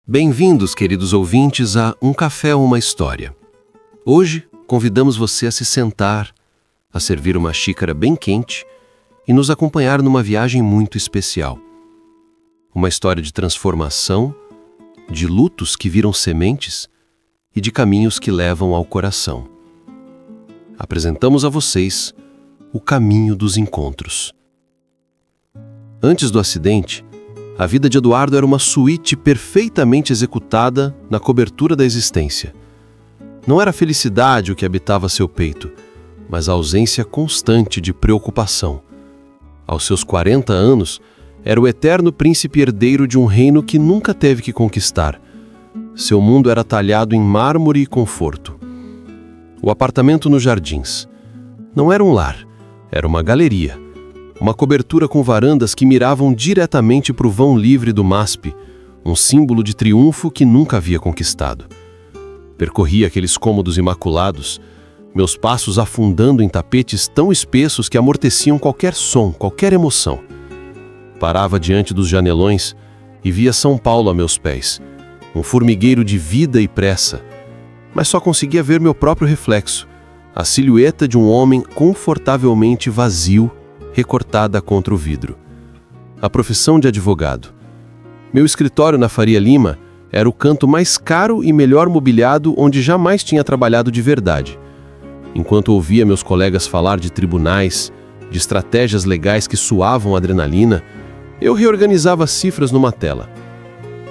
Bem-vindos, queridos ouvintes, a Um Café ou uma História. Hoje, convidamos você a se sentar, a servir uma xícara bem quente e nos acompanhar numa viagem muito especial. Uma história de transformação, de lutos que viram sementes e de caminhos que levam ao coração. Apresentamos a vocês o caminho dos encontros. Antes do acidente, a vida de Eduardo era uma suíte perfeitamente executada na cobertura da existência. Não era a felicidade o que habitava seu peito, mas a ausência constante de preocupação. Aos seus 40 anos, era o eterno príncipe herdeiro de um reino que nunca teve que conquistar. Seu mundo era talhado em mármore e conforto. O apartamento nos Jardins não era um lar, era uma galeria. Uma cobertura com varandas que miravam diretamente para o vão livre do MASP, um símbolo de triunfo que nunca havia conquistado. Percorria aqueles cômodos imaculados, meus passos afundando em tapetes tão espessos que amorteciam qualquer som, qualquer emoção. Parava diante dos janelões e via São Paulo a meus pés, um formigueiro de vida e pressa, mas só conseguia ver meu próprio reflexo, a silhueta de um homem confortavelmente vazio, recortada contra o vidro. A profissão de advogado. Meu escritório na Faria Lima era o canto mais caro e melhor mobiliado onde jamais tinha trabalhado de verdade. Enquanto ouvia meus colegas falar de tribunais, de estratégias legais que suavam adrenalina, eu reorganizava as cifras numa tela.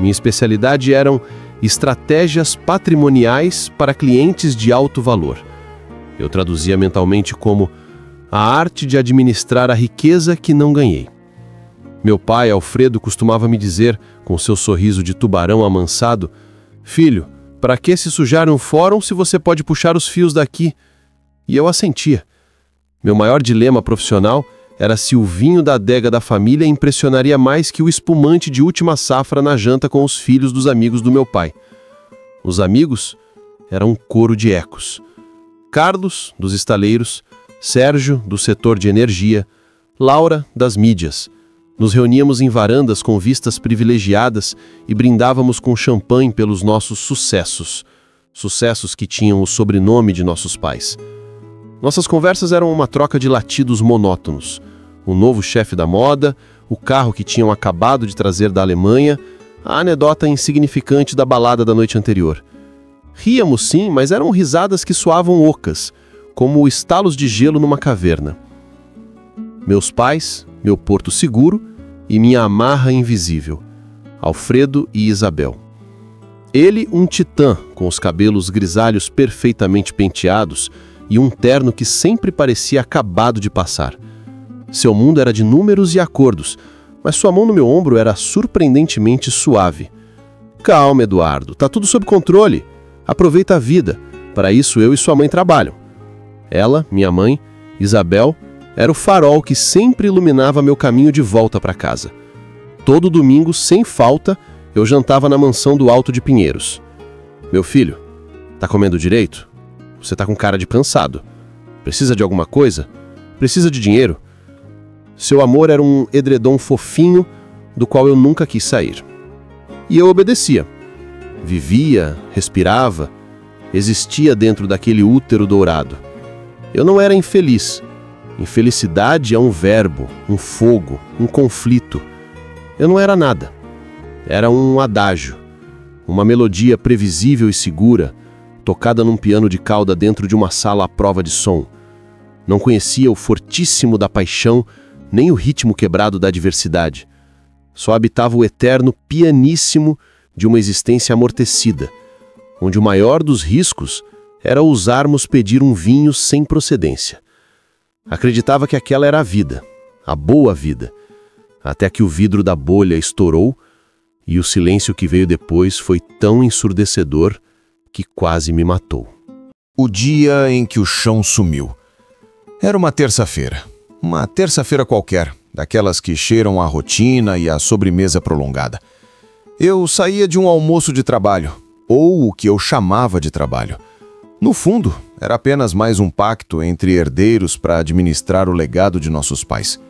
Minha especialidade eram estratégias patrimoniais para clientes de alto valor. Eu traduzia mentalmente como a arte de administrar a riqueza que não ganhei. Meu pai, Alfredo, costumava me dizer, com seu sorriso de tubarão amansado: "Filho, para que se sujar um fórum se você pode puxar os fios daqui?" E eu assentia. Meu maior dilema profissional era se o vinho da adega da família impressionaria mais que o espumante de última safra na janta com os filhos dos amigos do meu pai. Os amigos eram um coro de ecos. Carlos, dos estaleiros, Sérgio, do setor de energia, Laura, das mídias. Nos reuníamos em varandas com vistas privilegiadas e brindávamos com champanhe pelos nossos sucessos. Sucessos que tinham o sobrenome de nossos pais. Nossas conversas eram uma troca de latidos monótonos. O novo chefe da moda, o carro que tinham acabado de trazer da Alemanha, a anedota insignificante da balada da noite anterior. Ríamos sim, mas eram risadas que soavam ocas, como estalos de gelo numa caverna. Meus pais, meu porto seguro e minha amarra invisível, Alfredo e Isabel. Ele, um titã, com os cabelos grisalhos perfeitamente penteados e um terno que sempre parecia acabado de passar. Seu mundo era de números e acordos, mas sua mão no meu ombro era surpreendentemente suave. "Calma, Eduardo, tá tudo sob controle. Aproveita a vida. Para isso eu e sua mãe trabalham." Ela, minha mãe, Isabel, era o farol que sempre iluminava meu caminho de volta para casa. Todo domingo, sem falta, eu jantava na mansão do Alto de Pinheiros. "Meu filho, tá comendo direito? Você tá com cara de cansado. Precisa de alguma coisa? Precisa de dinheiro?" Seu amor era um edredom fofinho do qual eu nunca quis sair. E eu obedecia. Vivia, respirava, existia dentro daquele útero dourado. Eu não era infeliz. Infelicidade é um verbo, um fogo, um conflito. Eu não era nada. Era um adágio, uma melodia previsível e segura, tocada num piano de cauda dentro de uma sala à prova de som. Não conhecia o fortíssimo da paixão, nem o ritmo quebrado da adversidade. Só habitava o eterno pianíssimo de uma existência amortecida, onde o maior dos riscos era ousarmos pedir um vinho sem procedência. Acreditava que aquela era a vida, a boa vida, até que o vidro da bolha estourou e o silêncio que veio depois foi tão ensurdecedor que quase me matou. O dia em que o chão sumiu. Era uma terça-feira qualquer, daquelas que cheiram a rotina e a sobremesa prolongada. Eu saía de um almoço de trabalho, ou o que eu chamava de trabalho. No fundo, era apenas mais um pacto entre herdeiros para administrar o legado de nossos pais.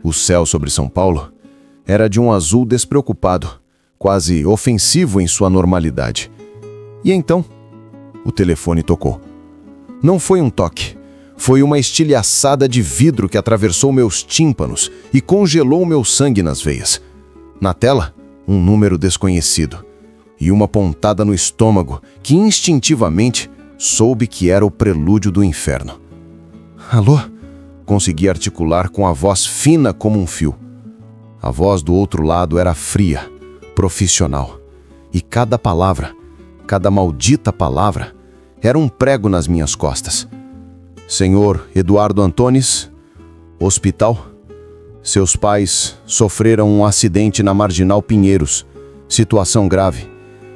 O céu sobre São Paulo era de um azul despreocupado, quase ofensivo em sua normalidade. E então, o telefone tocou. Não foi um toque. Foi uma estilhaçada de vidro que atravessou meus tímpanos e congelou meu sangue nas veias. Na tela, um número desconhecido. E uma pontada no estômago que instintivamente soube que era o prelúdio do inferno. Alô? Consegui articular com a voz fina como um fio. A voz do outro lado era fria, profissional. E cada palavra, cada maldita palavra, era um prego nas minhas costas. Senhor Eduardo Antunes, hospital. Seus pais sofreram um acidente na Marginal Pinheiros. Situação grave.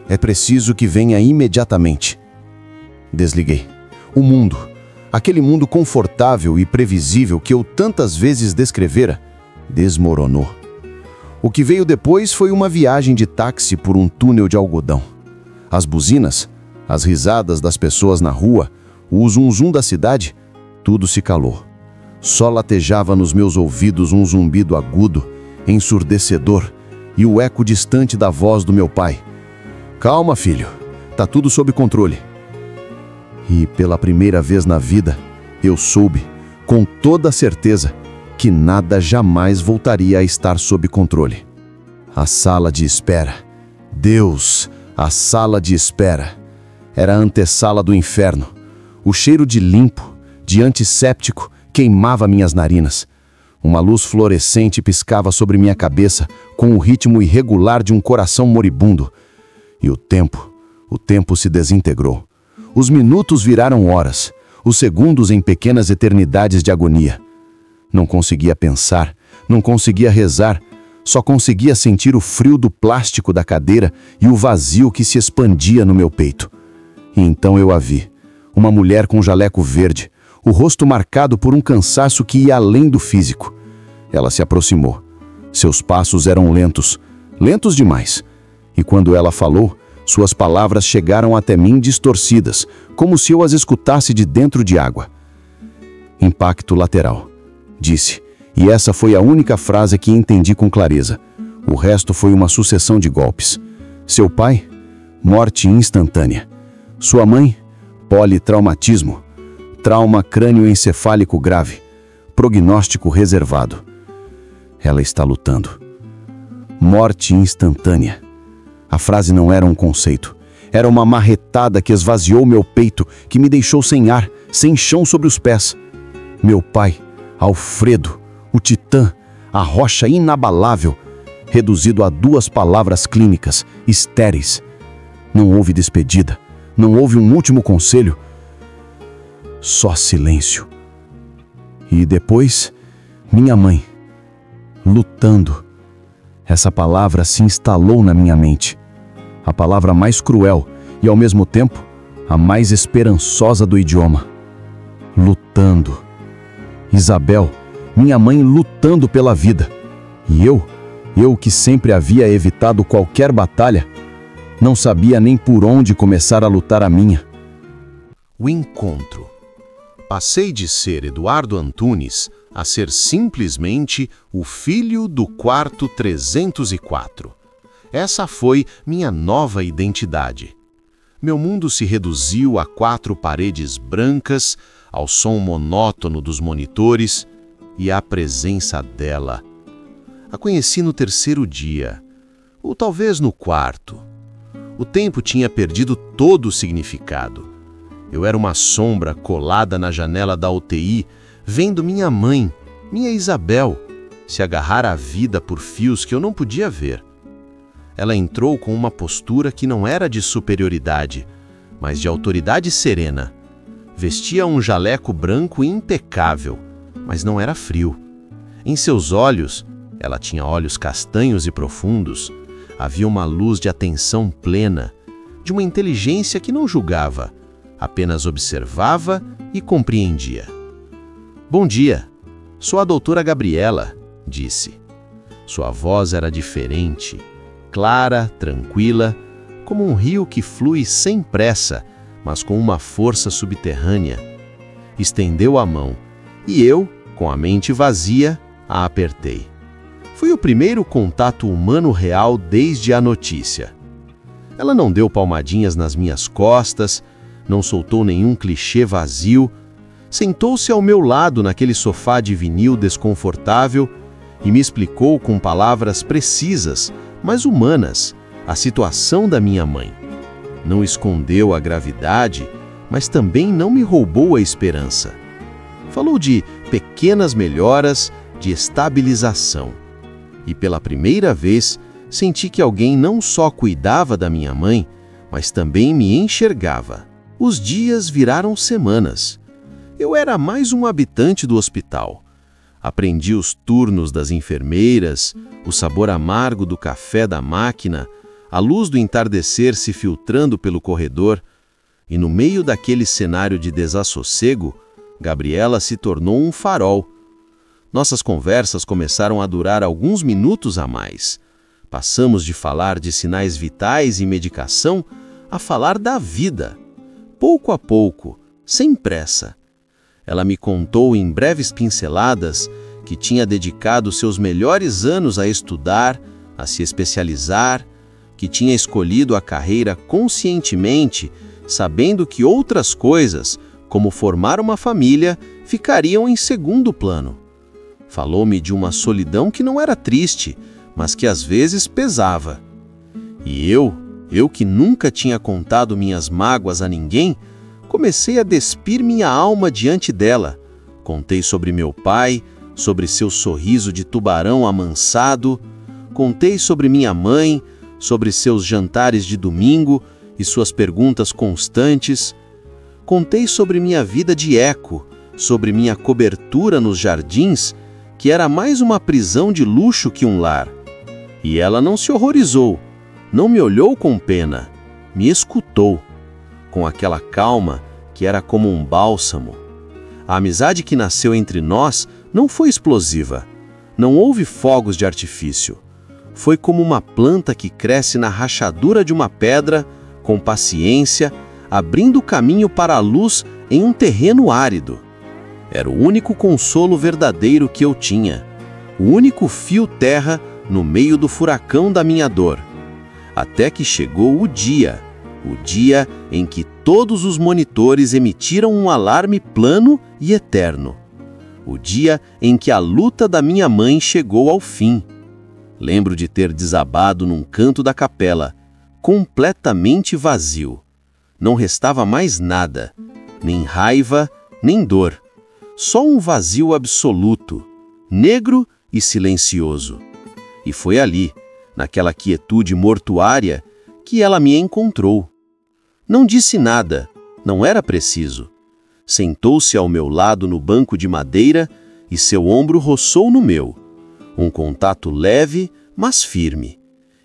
É preciso que venha imediatamente. Desliguei. O mundo, aquele mundo confortável e previsível que eu tantas vezes descrevera, desmoronou. O que veio depois foi uma viagem de táxi por um túnel de algodão. As buzinas, as risadas das pessoas na rua, o zum-zum da cidade, tudo se calou. Só latejava nos meus ouvidos um zumbido agudo, ensurdecedor, e o eco distante da voz do meu pai. Calma, filho, tá tudo sob controle. E pela primeira vez na vida, eu soube, com toda certeza, que nada jamais voltaria a estar sob controle. A sala de espera. Deus, a sala de espera. Era a antessala do inferno. O cheiro de limpo, de antisséptico, queimava minhas narinas. Uma luz fluorescente piscava sobre minha cabeça com o ritmo irregular de um coração moribundo. E o tempo se desintegrou. Os minutos viraram horas, os segundos em pequenas eternidades de agonia. Não conseguia pensar, não conseguia rezar, só conseguia sentir o frio do plástico da cadeira e o vazio que se expandia no meu peito. E então eu a vi, uma mulher com jaleco verde, o rosto marcado por um cansaço que ia além do físico. Ela se aproximou. Seus passos eram lentos, lentos demais. E quando ela falou, suas palavras chegaram até mim distorcidas, como se eu as escutasse de dentro de água. Impacto lateral, disse, e essa foi a única frase que entendi com clareza. O resto foi uma sucessão de golpes. Seu pai, morte instantânea. Sua mãe, politraumatismo, trauma crânioencefálico grave, prognóstico reservado. Ela está lutando. Morte instantânea. A frase não era um conceito. Era uma marretada que esvaziou meu peito, que me deixou sem ar, sem chão sobre os pés. Meu pai, Alfredo, o titã, a rocha inabalável, reduzido a 2 palavras clínicas, estéreis. Não houve despedida, não houve um último conselho. Só silêncio. E depois, minha mãe, lutando. Essa palavra se instalou na minha mente. A palavra mais cruel e, ao mesmo tempo, a mais esperançosa do idioma. Lutando. Isabel, minha mãe lutando pela vida. E eu que sempre havia evitado qualquer batalha, não sabia nem por onde começar a lutar a minha. O encontro. Passei de ser Eduardo Antunes a ser simplesmente o filho do quarto 304. Essa foi minha nova identidade. Meu mundo se reduziu a 4 paredes brancas, ao som monótono dos monitores e à presença dela. A conheci no 3º dia, ou talvez no 4º. O tempo tinha perdido todo o significado. Eu era uma sombra colada na janela da UTI, vendo minha mãe, minha Isabel, se agarrar à vida por fios que eu não podia ver. Ela entrou com uma postura que não era de superioridade, mas de autoridade serena. Vestia um jaleco branco impecável, mas não era frio. Em seus olhos, ela tinha olhos castanhos e profundos, havia uma luz de atenção plena, de uma inteligência que não julgava, apenas observava e compreendia. Bom dia, sou a doutora Gabriela, disse. Sua voz era diferente, clara, tranquila, como um rio que flui sem pressa, mas com uma força subterrânea. Estendeu a mão, e eu, com a mente vazia, a apertei. Foi o primeiro contato humano real desde a notícia. Ela não deu palmadinhas nas minhas costas, não soltou nenhum clichê vazio, sentou-se ao meu lado naquele sofá de vinil desconfortável e me explicou com palavras precisas, mas humanas, a situação da minha mãe. Não escondeu a gravidade, mas também não me roubou a esperança. Falou de pequenas melhoras, de estabilização. E pela primeira vez, senti que alguém não só cuidava da minha mãe, mas também me enxergava. Os dias viraram semanas. Eu era mais um habitante do hospital. Aprendi os turnos das enfermeiras, o sabor amargo do café da máquina, a luz do entardecer se filtrando pelo corredor, e no meio daquele cenário de desassossego, Gabriela se tornou um farol. Nossas conversas começaram a durar alguns minutos a mais. Passamos de falar de sinais vitais e medicação a falar da vida. Pouco a pouco, sem pressa. Ela me contou em breves pinceladas que tinha dedicado seus melhores anos a estudar, a se especializar, que tinha escolhido a carreira conscientemente, sabendo que outras coisas, como formar uma família, ficariam em segundo plano. Falou-me de uma solidão que não era triste, mas que às vezes pesava. E eu que nunca tinha contado minhas mágoas a ninguém, comecei a despir minha alma diante dela. Contei sobre meu pai, sobre seu sorriso de tubarão amansado, contei sobre minha mãe, sobre seus jantares de domingo e suas perguntas constantes. Contei sobre minha vida de eco, sobre minha cobertura nos jardins, que era mais uma prisão de luxo que um lar. E ela não se horrorizou, não me olhou com pena, me escutou, com aquela calma que era como um bálsamo. A amizade que nasceu entre nós não foi explosiva, não houve fogos de artifício. Foi como uma planta que cresce na rachadura de uma pedra, com paciência, abrindo caminho para a luz em um terreno árido. Era o único consolo verdadeiro que eu tinha, o único fio terra no meio do furacão da minha dor. Até que chegou o dia em que todos os monitores emitiram um alarme plano e eterno. O dia em que a luta da minha mãe chegou ao fim. Lembro de ter desabado num canto da capela, completamente vazio. Não restava mais nada, nem raiva, nem dor. Só um vazio absoluto, negro e silencioso. E foi ali, naquela quietude mortuária, que ela me encontrou. Não disse nada, não era preciso. Sentou-se ao meu lado no banco de madeira e seu ombro roçou no meu. Um contato leve, mas firme.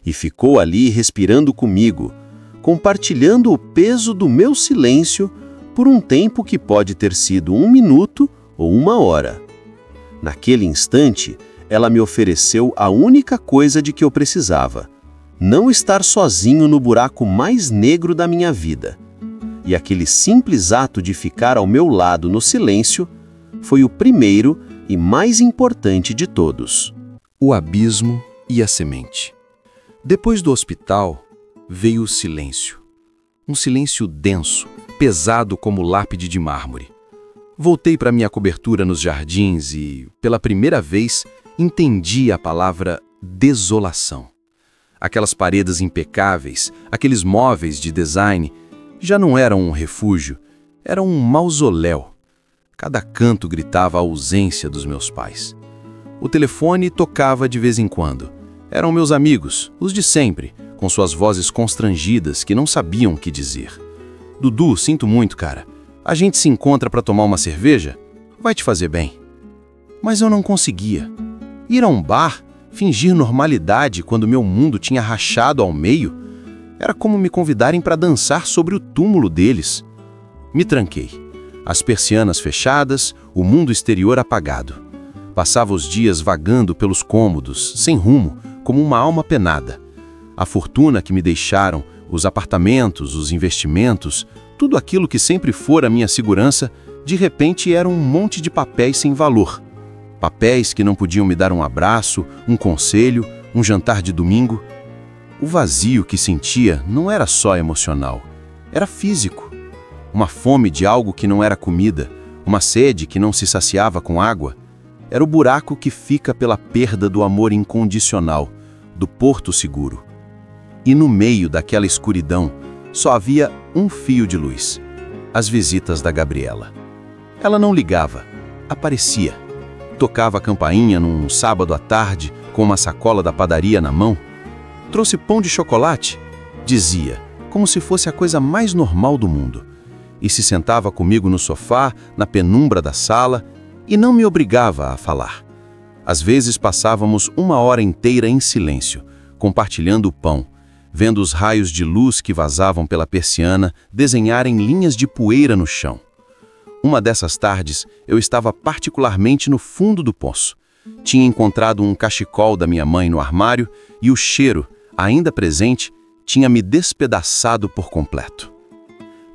E ficou ali respirando comigo, compartilhando o peso do meu silêncio por um tempo que pode ter sido 1 minuto ou 1 hora. Naquele instante, ela me ofereceu a única coisa de que eu precisava: não estar sozinho no buraco mais negro da minha vida. E aquele simples ato de ficar ao meu lado no silêncio foi o primeiro e mais importante de todos. O abismo e a semente. Depois do hospital, veio o silêncio. Um silêncio denso, pesado como lápide de mármore. Voltei para minha cobertura nos jardins e, pela primeira vez, entendi a palavra desolação. Aquelas paredes impecáveis, aqueles móveis de design, já não eram um refúgio, eram um mausoléu. Cada canto gritava a ausência dos meus pais. O telefone tocava de vez em quando. Eram meus amigos, os de sempre, com suas vozes constrangidas que não sabiam o que dizer. Dudu, sinto muito, cara. A gente se encontra para tomar uma cerveja? Vai te fazer bem. Mas eu não conseguia. Ir a um bar, fingir normalidade quando meu mundo tinha rachado ao meio, era como me convidarem para dançar sobre o túmulo deles. Me tranquei. As persianas fechadas, o mundo exterior apagado. Passava os dias vagando pelos cômodos, sem rumo, como uma alma penada. A fortuna que me deixaram, os apartamentos, os investimentos, tudo aquilo que sempre fora minha segurança, de repente era um monte de papéis sem valor. papéis que não podiam me dar um abraço, um conselho, um jantar de domingo. O vazio que sentia não era só emocional, era físico. Uma fome de algo que não era comida, uma sede que não se saciava com água. Era o buraco que fica pela perda do amor incondicional, do porto seguro. E no meio daquela escuridão, só havia um fio de luz: as visitas da Gabriela. Ela não ligava, aparecia. Tocava a campainha num sábado à tarde, com uma sacola da padaria na mão. Trouxe pão de chocolate, dizia, como se fosse a coisa mais normal do mundo. E se sentava comigo no sofá, na penumbra da sala, e não me obrigava a falar. Às vezes passávamos uma hora inteira em silêncio, compartilhando o pão, vendo os raios de luz que vazavam pela persiana desenharem linhas de poeira no chão. Uma dessas tardes, eu estava particularmente no fundo do poço. Tinha encontrado um cachecol da minha mãe no armário e o cheiro, ainda presente, tinha me despedaçado por completo.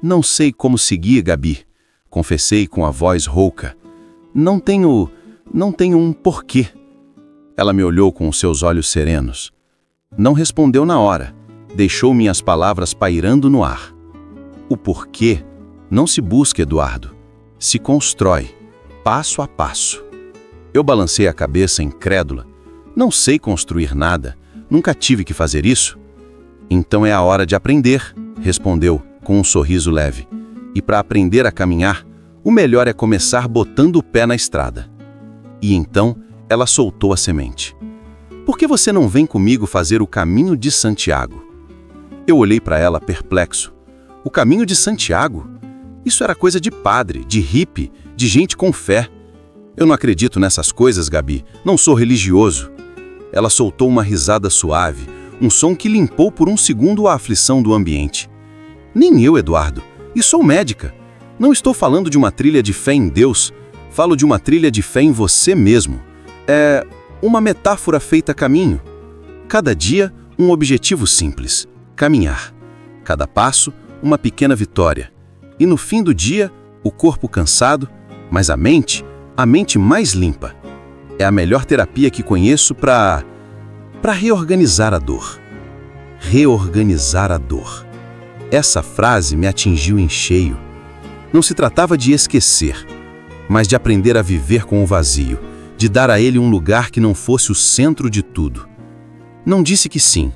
Não sei como seguir, Gabi, confessei com a voz rouca. Não tenho um porquê. Ela me olhou com os seus olhos serenos. Não respondeu na hora, deixou minhas palavras pairando no ar. O porquê não se busca, Eduardo, se constrói, passo a passo. Eu balancei a cabeça incrédula. Não sei construir nada, nunca tive que fazer isso. Então é a hora de aprender, respondeu com um sorriso leve. E para aprender a caminhar, o melhor é começar botando o pé na estrada. E então ela soltou a semente. Por que você não vem comigo fazer o caminho de Santiago? Eu olhei para ela perplexo. O caminho de Santiago? Isso era coisa de padre, de hippie, de gente com fé. Eu não acredito nessas coisas, Gabi. Não sou religioso. Ela soltou uma risada suave, um som que limpou por um segundo a aflição do ambiente. Nem eu, Eduardo. E sou médica. Não estou falando de uma trilha de fé em Deus. Falo de uma trilha de fé em você mesmo. É uma metáfora feita caminho. Cada dia, um objetivo simples: caminhar. Cada passo, uma pequena vitória. E no fim do dia, o corpo cansado, mas a mente mais limpa. É a melhor terapia que conheço para reorganizar a dor. Reorganizar a dor. Essa frase me atingiu em cheio. Não se tratava de esquecer, mas de aprender a viver com o vazio, de dar a ele um lugar que não fosse o centro de tudo. Não disse que sim,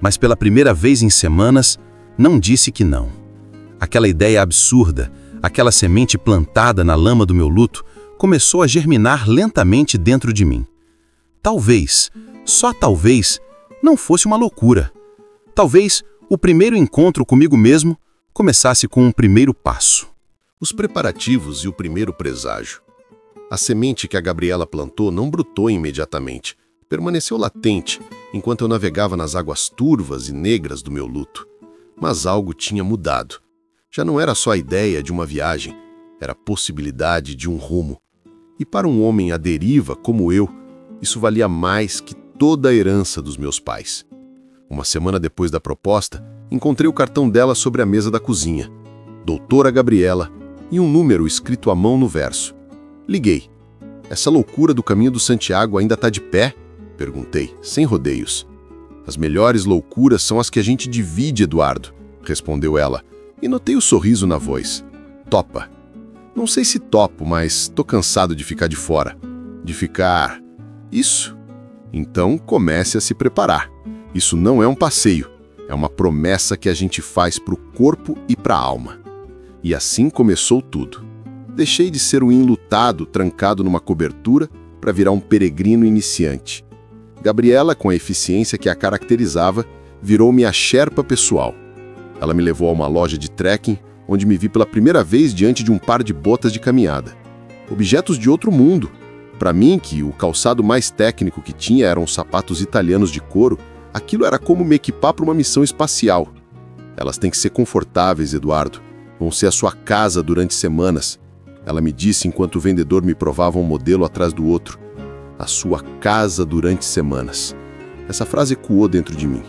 mas pela primeira vez em semanas, não disse que não. Aquela ideia absurda, aquela semente plantada na lama do meu luto, começou a germinar lentamente dentro de mim. Talvez, só talvez, não fosse uma loucura. Talvez o primeiro encontro comigo mesmo começasse com um primeiro passo. Os preparativos e o primeiro presságio. A semente que a Gabriela plantou não brotou imediatamente. Permaneceu latente, enquanto eu navegava nas águas turvas e negras do meu luto. Mas algo tinha mudado. Já não era só a ideia de uma viagem, era a possibilidade de um rumo. E para um homem à deriva como eu, isso valia mais que toda a herança dos meus pais. Uma semana depois da proposta, encontrei o cartão dela sobre a mesa da cozinha. Doutora Gabriela, e um número escrito à mão no verso. Liguei. Essa loucura do caminho do Santiago ainda está de pé? Perguntei, sem rodeios. As melhores loucuras são as que a gente divide, Eduardo, respondeu ela, e notei o sorriso na voz. Topa. Não sei se topo, mas tô cansado de ficar de fora. De ficar... Isso? Então comece a se preparar. Isso não é um passeio, é uma promessa que a gente faz pro corpo e pra alma. E assim começou tudo. Deixei de ser um enlutado trancado numa cobertura para virar um peregrino iniciante. Gabriela, com a eficiência que a caracterizava, virou minha sherpa pessoal. Ela me levou a uma loja de trekking, onde me vi pela primeira vez diante de um par de botas de caminhada. Objetos de outro mundo. Para mim, que o calçado mais técnico que tinha eram sapatos italianos de couro, aquilo era como me equipar para uma missão espacial. Elas têm que ser confortáveis, Eduardo. Vão ser a sua casa durante semanas. Ela me disse enquanto o vendedor me provava um modelo atrás do outro. A sua casa durante semanas. Essa frase ecoou dentro de mim.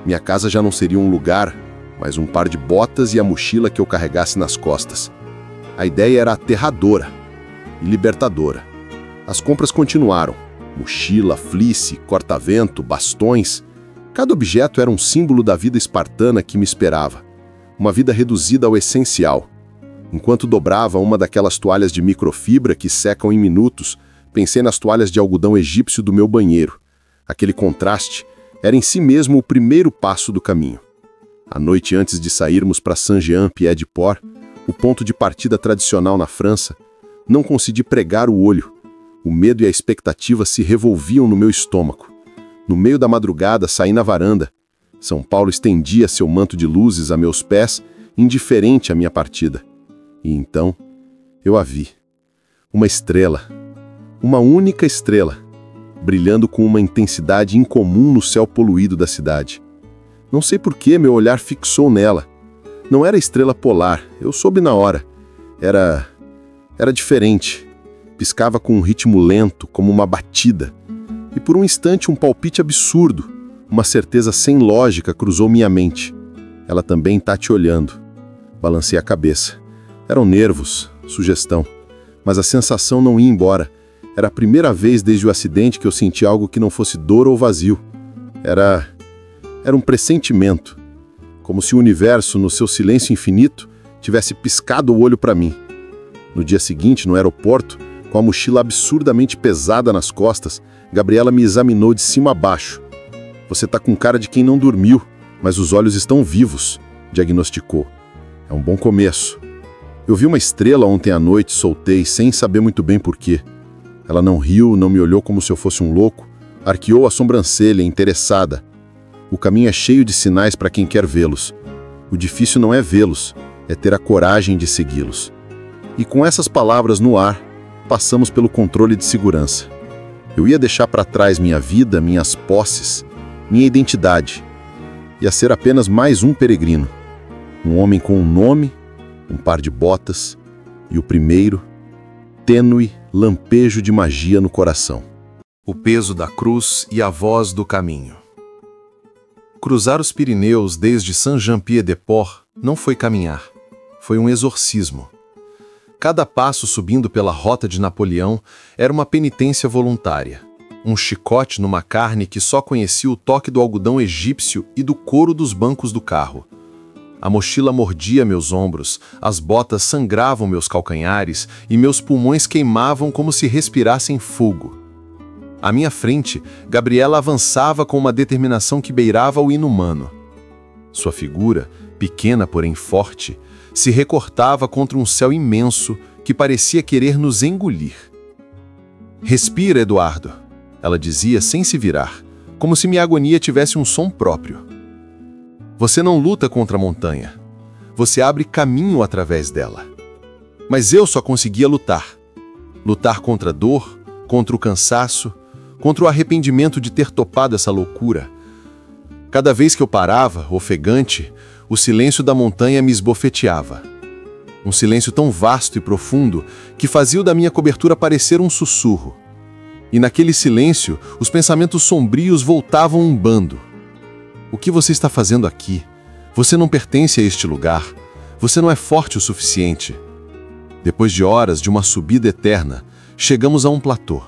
Minha casa já não seria um lugar, mas um par de botas e a mochila que eu carregasse nas costas. A ideia era aterradora e libertadora. As compras continuaram. Mochila, fleece, corta-vento, bastões. Cada objeto era um símbolo da vida espartana que me esperava. Uma vida reduzida ao essencial. Enquanto dobrava uma daquelas toalhas de microfibra que secam em minutos, pensei nas toalhas de algodão egípcio do meu banheiro. Aquele contraste era em si mesmo o primeiro passo do caminho. A noite antes de sairmos para Saint-Jean-Pied-de-Port, o ponto de partida tradicional na França, não consegui pregar o olho. O medo e a expectativa se revolviam no meu estômago. No meio da madrugada, saí na varanda. São Paulo estendia seu manto de luzes a meus pés, indiferente à minha partida. E então, eu a vi. Uma estrela. Uma única estrela, brilhando com uma intensidade incomum no céu poluído da cidade. Não sei por que meu olhar fixou nela. Não era estrela polar, eu soube na hora. Era diferente. Piscava com um ritmo lento, como uma batida. E por um instante um palpite absurdo, uma certeza sem lógica cruzou minha mente. Ela também está te olhando. Balancei a cabeça. Eram nervos, sugestão. Mas a sensação não ia embora. Era a primeira vez desde o acidente que eu senti algo que não fosse dor ou vazio. Era um pressentimento. Como se o universo, no seu silêncio infinito, tivesse piscado o olho para mim. No dia seguinte, no aeroporto, com a mochila absurdamente pesada nas costas, Gabriela me examinou de cima a baixo. Você tá com cara de quem não dormiu, mas os olhos estão vivos, diagnosticou. É um bom começo. Eu vi uma estrela ontem à noite, soltei, sem saber muito bem porquê. Ela não riu, não me olhou como se eu fosse um louco, arqueou a sobrancelha, interessada. O caminho é cheio de sinais para quem quer vê-los. O difícil não é vê-los, é ter a coragem de segui-los. E com essas palavras no ar, passamos pelo controle de segurança. Eu ia deixar para trás minha vida, minhas posses, minha identidade. Ia ser apenas mais um peregrino. Um homem com um nome, um par de botas e o primeiro, tênue lampejo de magia no coração. O peso da cruz e a voz do caminho. Cruzar os Pirineus desde Saint-Jean-Pied-de-Port não foi caminhar, foi um exorcismo. Cada passo subindo pela rota de Napoleão era uma penitência voluntária, um chicote numa carne que só conhecia o toque do algodão egípcio e do couro dos bancos do carro. A mochila mordia meus ombros, as botas sangravam meus calcanhares e meus pulmões queimavam como se respirassem fogo. À minha frente, Gabriela avançava com uma determinação que beirava o inumano. Sua figura, pequena porém forte, se recortava contra um céu imenso que parecia querer nos engolir. "Respira, Eduardo", ela dizia sem se virar, como se minha agonia tivesse um som próprio. "Você não luta contra a montanha. Você abre caminho através dela." Mas eu só conseguia lutar. Lutar contra a dor, contra o cansaço, contra o arrependimento de ter topado essa loucura. Cada vez que eu parava, ofegante, o silêncio da montanha me esbofeteava. Um silêncio tão vasto e profundo que fazia o da minha cobertura parecer um sussurro. E naquele silêncio, os pensamentos sombrios voltavam um bando. "O que você está fazendo aqui? Você não pertence a este lugar. Você não é forte o suficiente." Depois de horas de uma subida eterna, chegamos a um platô.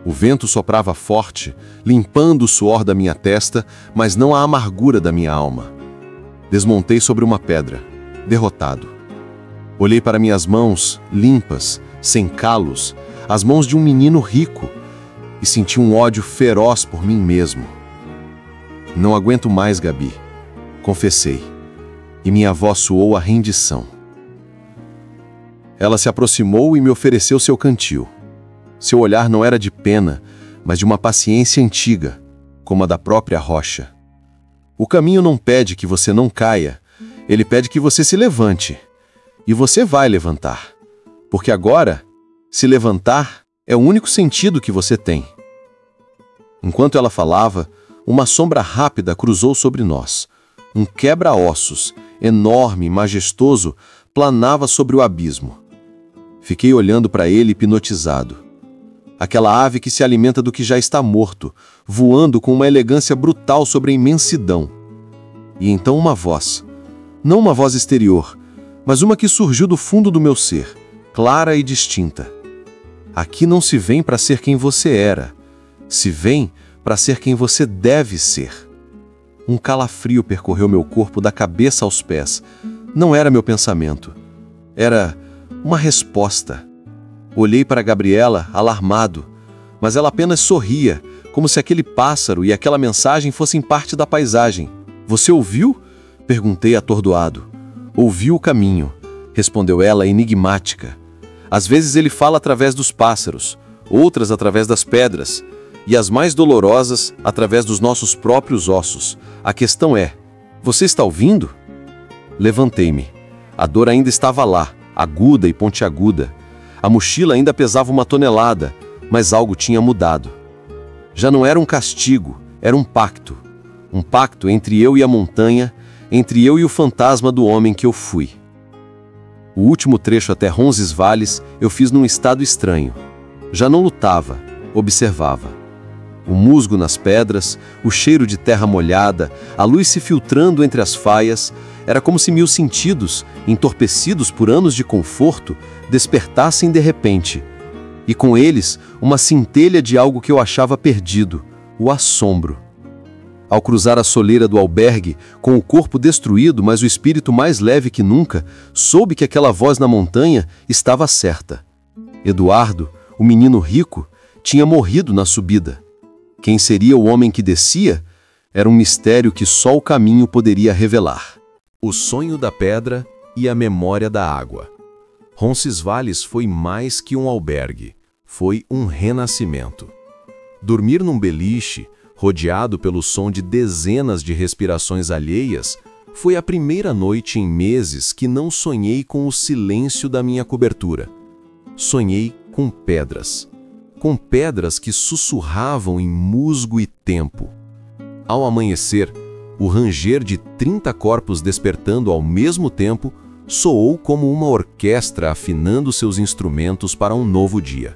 O vento soprava forte, limpando o suor da minha testa, mas não a amargura da minha alma. Desmontei sobre uma pedra, derrotado. Olhei para minhas mãos, limpas, sem calos, as mãos de um menino rico, e senti um ódio feroz por mim mesmo. "Não aguento mais, Gabi", confessei, e minha voz soou a rendição. Ela se aproximou e me ofereceu seu cantil. Seu olhar não era de pena, mas de uma paciência antiga, como a da própria rocha. "O caminho não pede que você não caia, ele pede que você se levante. E você vai levantar, porque agora, se levantar é o único sentido que você tem." Enquanto ela falava, uma sombra rápida cruzou sobre nós. Um quebra-ossos, enorme e majestoso, planava sobre o abismo. Fiquei olhando para ele hipnotizado. Aquela ave que se alimenta do que já está morto, voando com uma elegância brutal sobre a imensidão. E então uma voz, não uma voz exterior, mas uma que surgiu do fundo do meu ser, clara e distinta. Aqui não se vem para ser quem você era, se vem para ser quem você deve ser. Um calafrio percorreu meu corpo da cabeça aos pés. Não era meu pensamento. Era uma resposta. Olhei para Gabriela, alarmado, mas ela apenas sorria, como se aquele pássaro e aquela mensagem fossem parte da paisagem. Você ouviu? Perguntei atordoado. Ouvi o caminho, respondeu ela enigmática. Às vezes ele fala através dos pássaros, outras através das pedras, e as mais dolorosas através dos nossos próprios ossos. A questão é, você está ouvindo? Levantei-me. A dor ainda estava lá, aguda e pontiaguda. A mochila ainda pesava 1 tonelada, mas algo tinha mudado. Já não era um castigo, era um pacto. Um pacto entre eu e a montanha, entre eu e o fantasma do homem que eu fui. O último trecho até Roncesvalles eu fiz num estado estranho. Já não lutava, observava. O musgo nas pedras, o cheiro de terra molhada, a luz se filtrando entre as faias, era como se 1000 sentidos, entorpecidos por anos de conforto, despertassem de repente. E com eles, uma centelha de algo que eu achava perdido, o assombro. Ao cruzar a soleira do albergue, com o corpo destruído, mas o espírito mais leve que nunca, soube que aquela voz na montanha estava certa. Eduardo, o menino rico, tinha morrido na subida. Quem seria o homem que descia? Era um mistério que só o caminho poderia revelar. O sonho da pedra e a memória da água. Roncesvalles foi mais que um albergue, foi um renascimento. Dormir num beliche, rodeado pelo som de dezenas de respirações alheias, foi a primeira noite em meses que não sonhei com o silêncio da minha cobertura. Sonhei com pedras que sussurravam em musgo e tempo. Ao amanhecer, o ranger de 30 corpos despertando ao mesmo tempo soou como uma orquestra afinando seus instrumentos para um novo dia.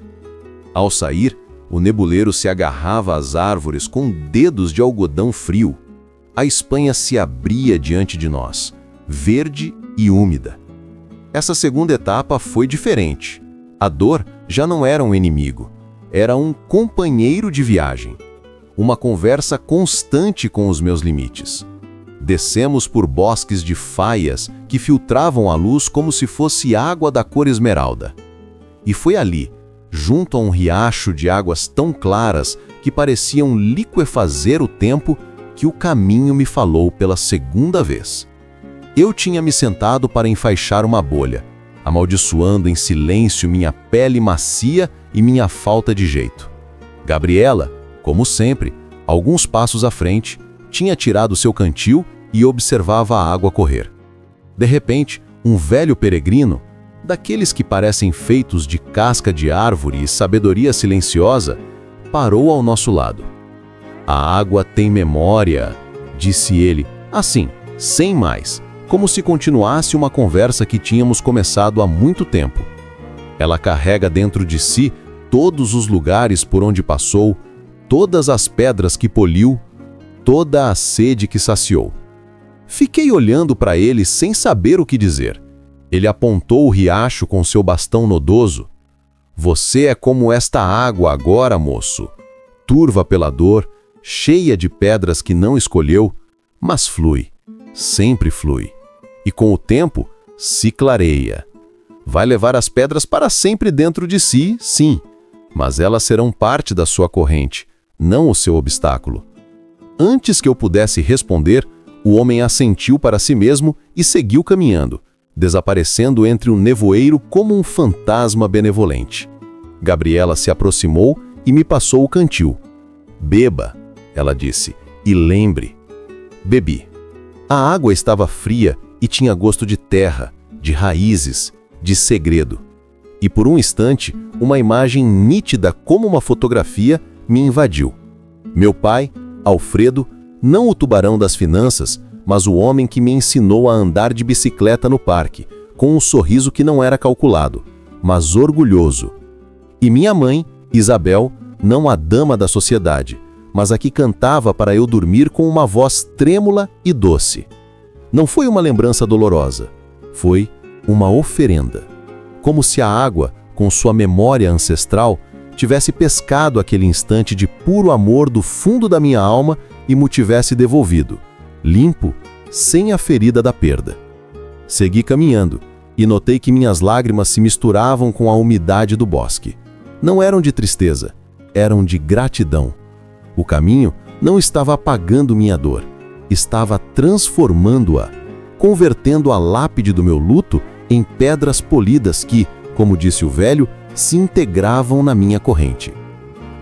Ao sair, o nebuleiro se agarrava às árvores com dedos de algodão frio. A Espanha se abria diante de nós, verde e úmida. Essa segunda etapa foi diferente. A dor já não era um inimigo, era um companheiro de viagem. Uma conversa constante com os meus limites. Descemos por bosques de faias que filtravam a luz como se fosse água da cor esmeralda. E foi ali, junto a um riacho de águas tão claras que pareciam liquefazer o tempo, que o caminho me falou pela segunda vez. Eu tinha me sentado para enfaixar uma bolha, amaldiçoando em silêncio minha pele macia e minha falta de jeito. Gabriela, como sempre, alguns passos à frente, tinha tirado seu cantil e observava a água correr. De repente, um velho peregrino, daqueles que parecem feitos de casca de árvore e sabedoria silenciosa, parou ao nosso lado. A água tem memória, disse ele, assim, sem mais, como se continuasse uma conversa que tínhamos começado há muito tempo. Ela carrega dentro de si todos os lugares por onde passou, todas as pedras que poliu, toda a sede que saciou. Fiquei olhando para ele sem saber o que dizer. Ele apontou o riacho com seu bastão nodoso. Você é como esta água agora, moço, turva pela dor, cheia de pedras que não escolheu, mas flui, sempre flui. E com o tempo, se clareia. Vai levar as pedras para sempre dentro de si, sim, mas elas serão parte da sua corrente, não o seu obstáculo. Antes que eu pudesse responder, o homem assentiu para si mesmo e seguiu caminhando, desaparecendo entre o nevoeiro como um fantasma benevolente. Gabriela se aproximou e me passou o cantil. Beba, ela disse, e lembre. Bebi. A água estava fria e tinha gosto de terra, de raízes, de segredo. E por um instante, uma imagem nítida como uma fotografia me invadiu. Meu pai, Alfredo, não o tubarão das finanças, mas o homem que me ensinou a andar de bicicleta no parque, com um sorriso que não era calculado, mas orgulhoso. E minha mãe, Isabel, não a dama da sociedade, mas a que cantava para eu dormir com uma voz trêmula e doce. Não foi uma lembrança dolorosa, foi uma oferenda. Como se a água com sua memória ancestral, tivesse pescado aquele instante de puro amor do fundo da minha alma e me tivesse devolvido, limpo, sem a ferida da perda. Segui caminhando e notei que minhas lágrimas se misturavam com a umidade do bosque. Não eram de tristeza, eram de gratidão. O caminho não estava apagando minha dor, estava transformando-a, convertendo a lápide do meu luto em pedras polidas que, como disse o velho, se integravam na minha corrente.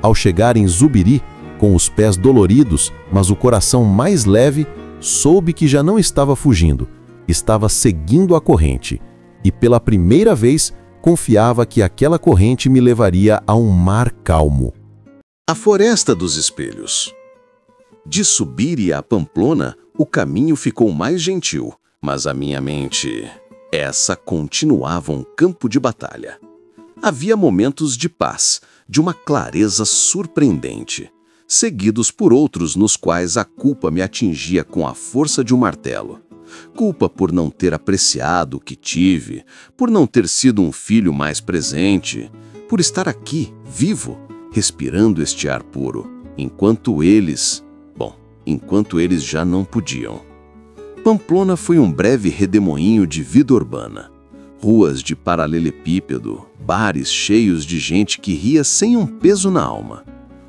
Ao chegar em Zubiri, com os pés doloridos, mas o coração mais leve, soube que já não estava fugindo, estava seguindo a corrente, e pela primeira vez confiava que aquela corrente me levaria a um mar calmo. A Floresta dos Espelhos. De Zubiri a Pamplona, o caminho ficou mais gentil, mas a minha mente, essa continuava um campo de batalha. Havia momentos de paz, de uma clareza surpreendente, seguidos por outros nos quais a culpa me atingia com a força de um martelo. Culpa por não ter apreciado o que tive, por não ter sido um filho mais presente, por estar aqui, vivo, respirando este ar puro, enquanto eles já não podiam. Pamplona foi um breve redemoinho de vida urbana. Ruas de paralelepípedo, bares cheios de gente que ria sem um peso na alma.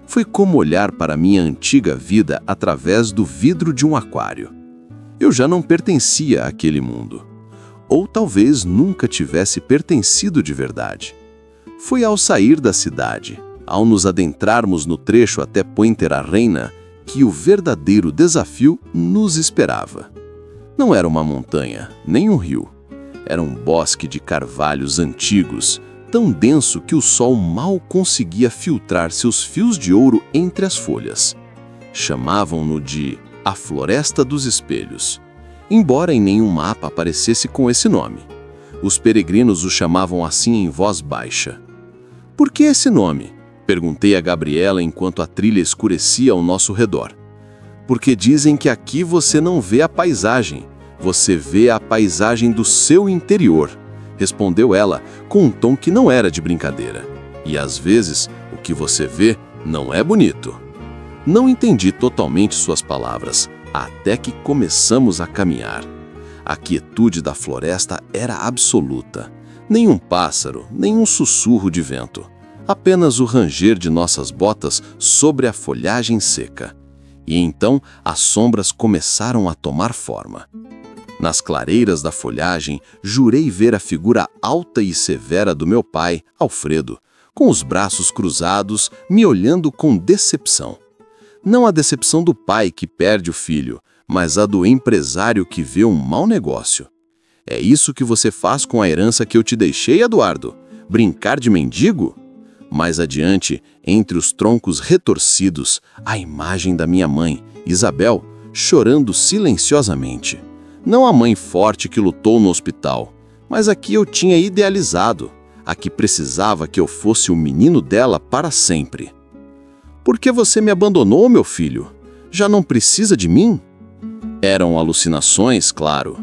Foi como olhar para minha antiga vida através do vidro de um aquário. Eu já não pertencia àquele mundo. Ou talvez nunca tivesse pertencido de verdade. Foi ao sair da cidade, ao nos adentrarmos no trecho até Puente-la-Reina, que o verdadeiro desafio nos esperava. Não era uma montanha, nem um rio. Era um bosque de carvalhos antigos, tão denso que o sol mal conseguia filtrar seus fios de ouro entre as folhas. Chamavam-no de a Floresta dos Espelhos, embora em nenhum mapa aparecesse com esse nome. Os peregrinos o chamavam assim em voz baixa. Por que esse nome? Perguntei a Gabriela enquanto a trilha escurecia ao nosso redor. Porque dizem que aqui você não vê a paisagem, você vê a paisagem do seu interior, respondeu ela com um tom que não era de brincadeira. E às vezes, o que você vê não é bonito. Não entendi totalmente suas palavras, até que começamos a caminhar. A quietude da floresta era absoluta. Nenhum pássaro, nenhum sussurro de vento. Apenas o ranger de nossas botas sobre a folhagem seca. E então as sombras começaram a tomar forma. Nas clareiras da folhagem, jurei ver a figura alta e severa do meu pai, Alfredo, com os braços cruzados, me olhando com decepção. Não a decepção do pai que perde o filho, mas a do empresário que vê um mau negócio. É isso que você faz com a herança que eu te deixei, Eduardo? Brincar de mendigo? Mais adiante, entre os troncos retorcidos, a imagem da minha mãe, Isabel, chorando silenciosamente. Não a mãe forte que lutou no hospital, mas a que eu tinha idealizado, a que precisava que eu fosse o menino dela para sempre. Por que você me abandonou, meu filho? Já não precisa de mim? Eram alucinações, claro,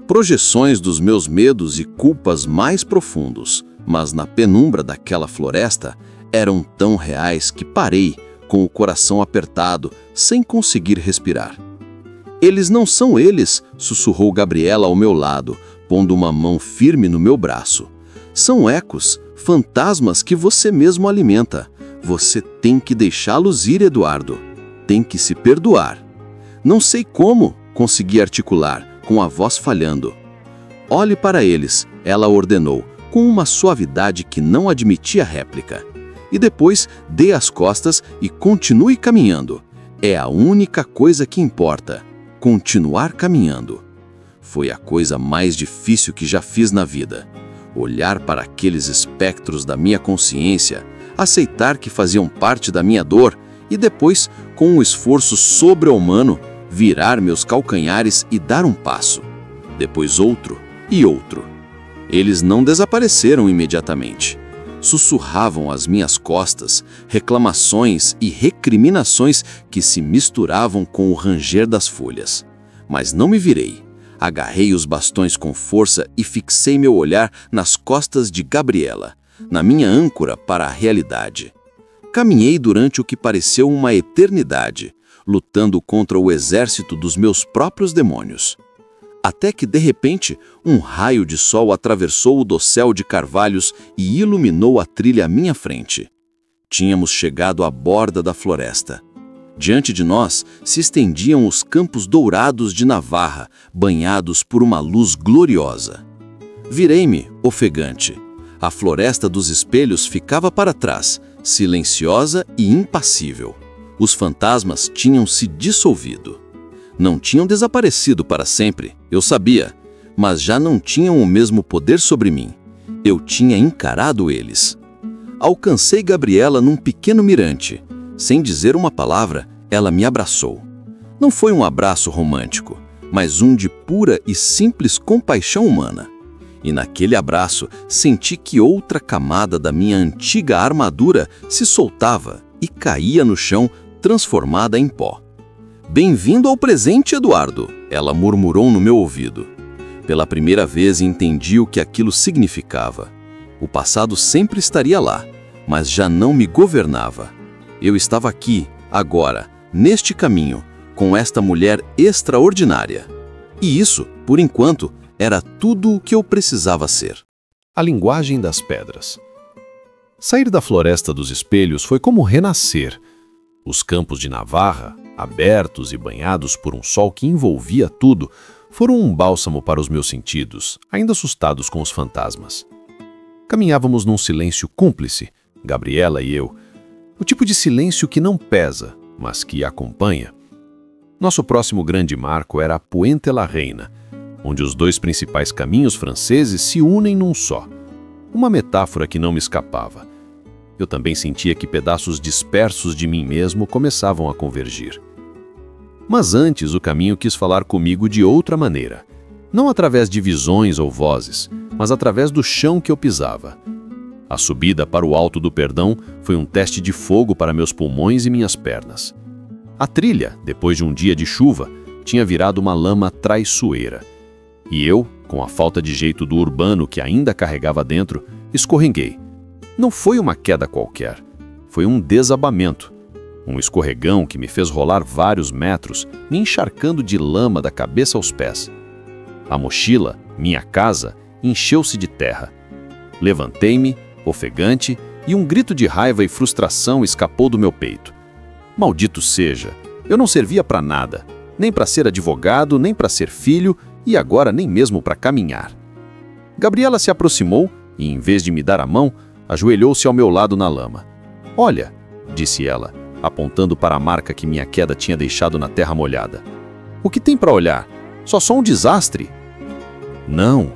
projeções dos meus medos e culpas mais profundos, mas na penumbra daquela floresta eram tão reais que parei, com o coração apertado, sem conseguir respirar. Eles não são eles, sussurrou Gabriela ao meu lado, pondo uma mão firme no meu braço. São ecos, fantasmas que você mesmo alimenta. Você tem que deixá-los ir, Eduardo. Tem que se perdoar. Não sei como, consegui articular, com a voz falhando. Olhe para eles, ela ordenou, com uma suavidade que não admitia réplica. E depois dê as costas e continue caminhando. É a única coisa que importa. Continuar caminhando. Foi a coisa mais difícil que já fiz na vida. Olhar para aqueles espectros da minha consciência, aceitar que faziam parte da minha dor e depois, com um esforço sobre-humano, virar meus calcanhares e dar um passo. Depois outro e outro. Eles não desapareceram imediatamente. Sussurravam às minhas costas reclamações e recriminações que se misturavam com o ranger das folhas. Mas não me virei. Agarrei os bastões com força e fixei meu olhar nas costas de Gabriela, na minha âncora para a realidade. Caminhei durante o que pareceu uma eternidade, lutando contra o exército dos meus próprios demônios. Até que, de repente, um raio de sol atravessou o dossel de carvalhos e iluminou a trilha à minha frente. Tínhamos chegado à borda da floresta. Diante de nós se estendiam os campos dourados de Navarra, banhados por uma luz gloriosa. Virei-me, ofegante. A floresta dos espelhos ficava para trás, silenciosa e impassível. Os fantasmas tinham se dissolvido. Não tinham desaparecido para sempre, eu sabia, mas já não tinham o mesmo poder sobre mim. Eu tinha encarado eles. Alcancei Gabriela num pequeno mirante. Sem dizer uma palavra, ela me abraçou. Não foi um abraço romântico, mas um de pura e simples compaixão humana. E naquele abraço senti que outra camada da minha antiga armadura se soltava e caía no chão, transformada em pó. "Bem-vindo ao presente, Eduardo", ela murmurou no meu ouvido. Pela primeira vez entendi o que aquilo significava. O passado sempre estaria lá, mas já não me governava. Eu estava aqui, agora, neste caminho, com esta mulher extraordinária. E isso, por enquanto, era tudo o que eu precisava ser. A linguagem das pedras. Sair da floresta dos espelhos foi como renascer. Os campos de Navarra, abertos e banhados por um sol que envolvia tudo, foram um bálsamo para os meus sentidos, ainda assustados com os fantasmas. Caminhávamos num silêncio cúmplice, Gabriela e eu. O tipo de silêncio que não pesa, mas que acompanha. Nosso próximo grande marco era a Puente-la-Reina, onde os dois principais caminhos franceses se unem num só. Uma metáfora que não me escapava. Eu também sentia que pedaços dispersos de mim mesmo começavam a convergir. Mas antes o caminho quis falar comigo de outra maneira. Não através de visões ou vozes, mas através do chão que eu pisava. A subida para o Alto do Perdão foi um teste de fogo para meus pulmões e minhas pernas. A trilha, depois de um dia de chuva, tinha virado uma lama traiçoeira. E eu, com a falta de jeito do urbano que ainda carregava dentro, escorreguei. Não foi uma queda qualquer, foi um desabamento. Um escorregão que me fez rolar vários metros, me encharcando de lama da cabeça aos pés. A mochila, minha casa, encheu-se de terra. Levantei-me, ofegante, e um grito de raiva e frustração escapou do meu peito. Maldito seja, eu não servia para nada, nem para ser advogado, nem para ser filho, e agora nem mesmo para caminhar. Gabriela se aproximou e, em vez de me dar a mão, ajoelhou-se ao meu lado na lama. "Olha", disse ela, apontando para a marca que minha queda tinha deixado na terra molhada. "O que tem para olhar? Só um desastre." "Não,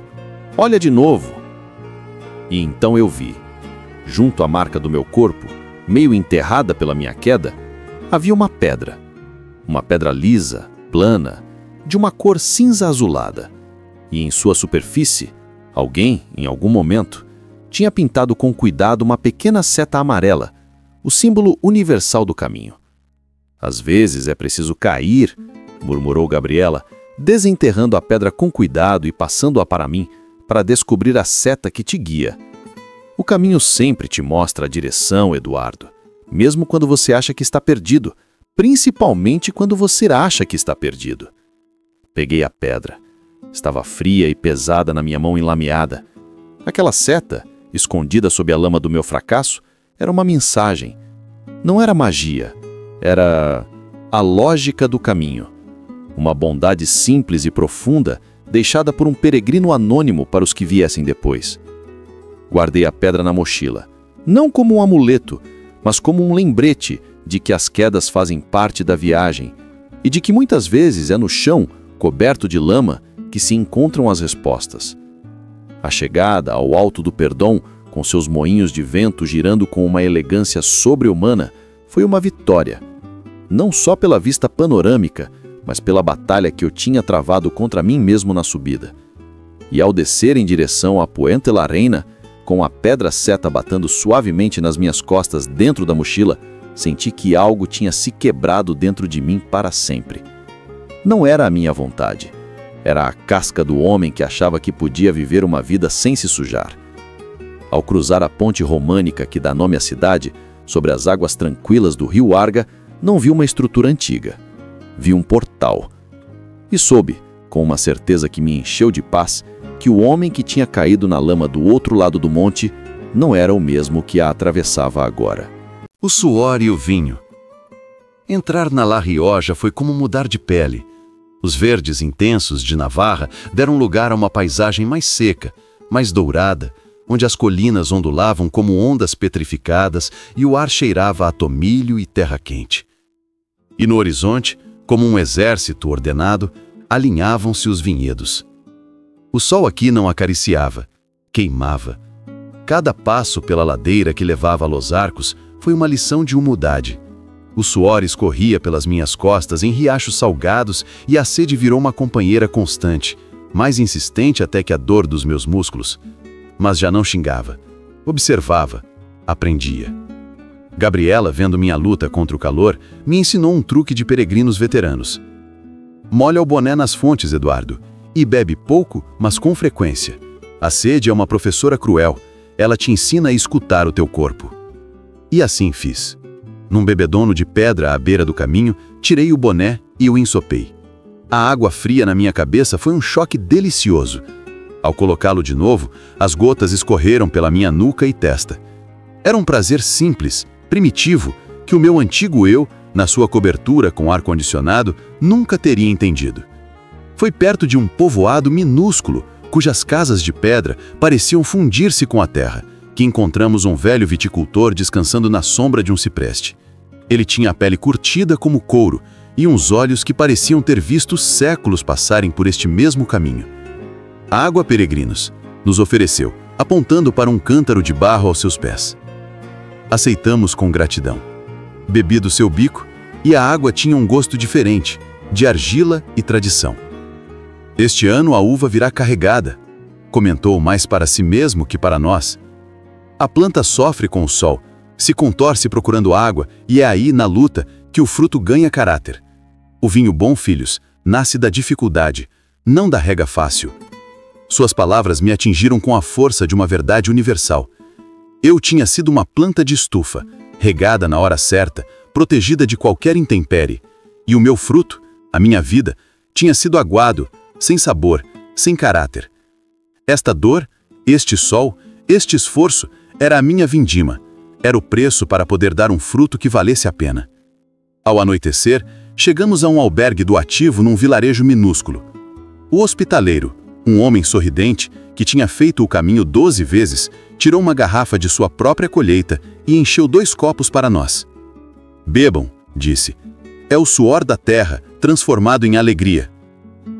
olha de novo." E então eu vi. Junto à marca do meu corpo, meio enterrada pela minha queda, havia uma pedra. Uma pedra lisa, plana, de uma cor cinza azulada. E em sua superfície, alguém, em algum momento, tinha pintado com cuidado uma pequena seta amarela, o símbolo universal do caminho. "Às vezes é preciso cair", murmurou Gabriela, desenterrando a pedra com cuidado e passando-a para mim, para descobrir a seta que te guia. "O caminho sempre te mostra a direção, Eduardo, mesmo quando você acha que está perdido, principalmente quando você acha que está perdido." Peguei a pedra. Estava fria e pesada na minha mão enlameada. Aquela seta, escondida sob a lama do meu fracasso, era uma mensagem. Não era magia, era a lógica do caminho. Uma bondade simples e profunda, deixada por um peregrino anônimo para os que viessem depois. Guardei a pedra na mochila, não como um amuleto, mas como um lembrete de que as quedas fazem parte da viagem e de que muitas vezes é no chão, coberto de lama, que se encontram as respostas. A chegada ao Alto do Perdão, com seus moinhos de vento girando com uma elegância sobre-humana, foi uma vitória. Não só pela vista panorâmica, mas pela batalha que eu tinha travado contra mim mesmo na subida. E ao descer em direção à Puente-la-Reina, com a pedra seta batendo suavemente nas minhas costas dentro da mochila, senti que algo tinha se quebrado dentro de mim para sempre. Não era a minha vontade. Era a casca do homem que achava que podia viver uma vida sem se sujar. Ao cruzar a ponte românica que dá nome à cidade, sobre as águas tranquilas do rio Arga, não vi uma estrutura antiga. Vi um portal. E soube, com uma certeza que me encheu de paz, que o homem que tinha caído na lama do outro lado do monte não era o mesmo que a atravessava agora. O suor e o vinho. Entrar na La Rioja foi como mudar de pele. Os verdes intensos de Navarra deram lugar a uma paisagem mais seca, mais dourada, onde as colinas ondulavam como ondas petrificadas e o ar cheirava a tomilho e terra quente. E no horizonte, como um exército ordenado, alinhavam-se os vinhedos. O sol aqui não acariciava, queimava. Cada passo pela ladeira que levava a Los Arcos foi uma lição de humildade. O suor escorria pelas minhas costas em riachos salgados e a sede virou uma companheira constante, mais insistente até que a dor dos meus músculos. Mas já não xingava. Observava. Aprendia. Gabriela, vendo minha luta contra o calor, me ensinou um truque de peregrinos veteranos. Molha o boné nas fontes, Eduardo, e bebe pouco, mas com frequência. A sede é uma professora cruel. Ela te ensina a escutar o teu corpo. E assim fiz. Num bebedouro de pedra à beira do caminho, tirei o boné e o ensopei. A água fria na minha cabeça foi um choque delicioso. Ao colocá-lo de novo, as gotas escorreram pela minha nuca e testa. Era um prazer simples, primitivo, que o meu antigo eu, na sua cobertura com ar-condicionado, nunca teria entendido. Foi perto de um povoado minúsculo, cujas casas de pedra pareciam fundir-se com a terra, que encontramos um velho viticultor descansando na sombra de um cipreste. Ele tinha a pele curtida como couro e uns olhos que pareciam ter visto séculos passarem por este mesmo caminho. Água, peregrinos, nos ofereceu, apontando para um cântaro de barro aos seus pés. Aceitamos com gratidão. Bebi do seu bico e a água tinha um gosto diferente, de argila e tradição. Este ano a uva virá carregada, comentou mais para si mesmo que para nós. A planta sofre com o sol, se contorce procurando água e é aí, na luta, que o fruto ganha caráter. O vinho bom, filhos, nasce da dificuldade, não da rega fácil. Suas palavras me atingiram com a força de uma verdade universal. Eu tinha sido uma planta de estufa, regada na hora certa, protegida de qualquer intempérie. E o meu fruto, a minha vida, tinha sido aguado, sem sabor, sem caráter. Esta dor, este sol, este esforço, era a minha vindima. Era o preço para poder dar um fruto que valesse a pena. Ao anoitecer, chegamos a um albergue doativo num vilarejo minúsculo. O hospitaleiro, um homem sorridente, que tinha feito o caminho 12 vezes, tirou uma garrafa de sua própria colheita e encheu 2 copos para nós. Bebam, disse. É o suor da terra, transformado em alegria.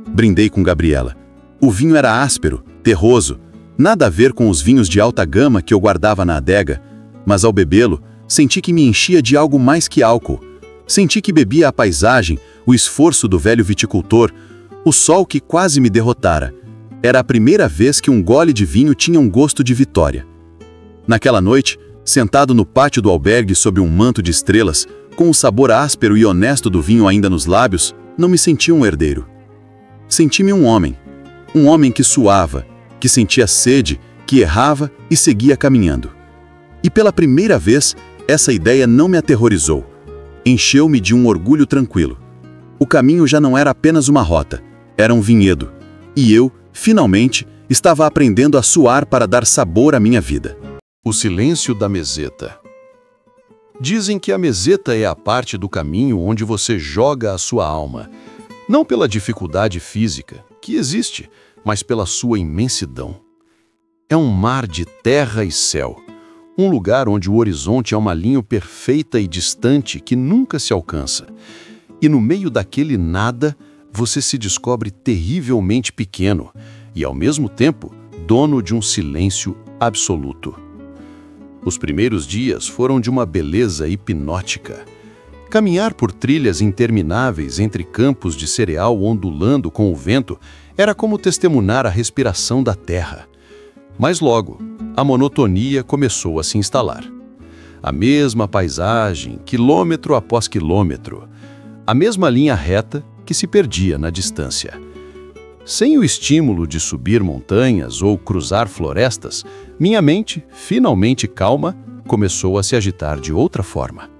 Brindei com Gabriela. O vinho era áspero, terroso, nada a ver com os vinhos de alta gama que eu guardava na adega, mas ao bebê-lo, senti que me enchia de algo mais que álcool. Senti que bebia a paisagem, o esforço do velho viticultor, o sol que quase me derrotara. Era a primeira vez que um gole de vinho tinha um gosto de vitória. Naquela noite, sentado no pátio do albergue sob um manto de estrelas, com o sabor áspero e honesto do vinho ainda nos lábios, não me senti um herdeiro. Senti-me um homem que suava, que sentia sede, que errava e seguia caminhando. E pela primeira vez, essa ideia não me aterrorizou. Encheu-me de um orgulho tranquilo. O caminho já não era apenas uma rota, era um vinhedo. E eu, finalmente, estava aprendendo a suar para dar sabor à minha vida. O silêncio da meseta. Dizem que a meseta é a parte do caminho onde você joga a sua alma, não pela dificuldade física, que existe, mas pela sua imensidão. É um mar de terra e céu, um lugar onde o horizonte é uma linha perfeita e distante que nunca se alcança. E no meio daquele nada, você se descobre terrivelmente pequeno e, ao mesmo tempo, dono de um silêncio absoluto. Os primeiros dias foram de uma beleza hipnótica. Caminhar por trilhas intermináveis entre campos de cereal ondulando com o vento era como testemunhar a respiração da terra. Mas logo, a monotonia começou a se instalar. A mesma paisagem, quilômetro após quilômetro. A mesma linha reta que se perdia na distância. Sem o estímulo de subir montanhas ou cruzar florestas, minha mente, finalmente calma, começou a se agitar de outra forma.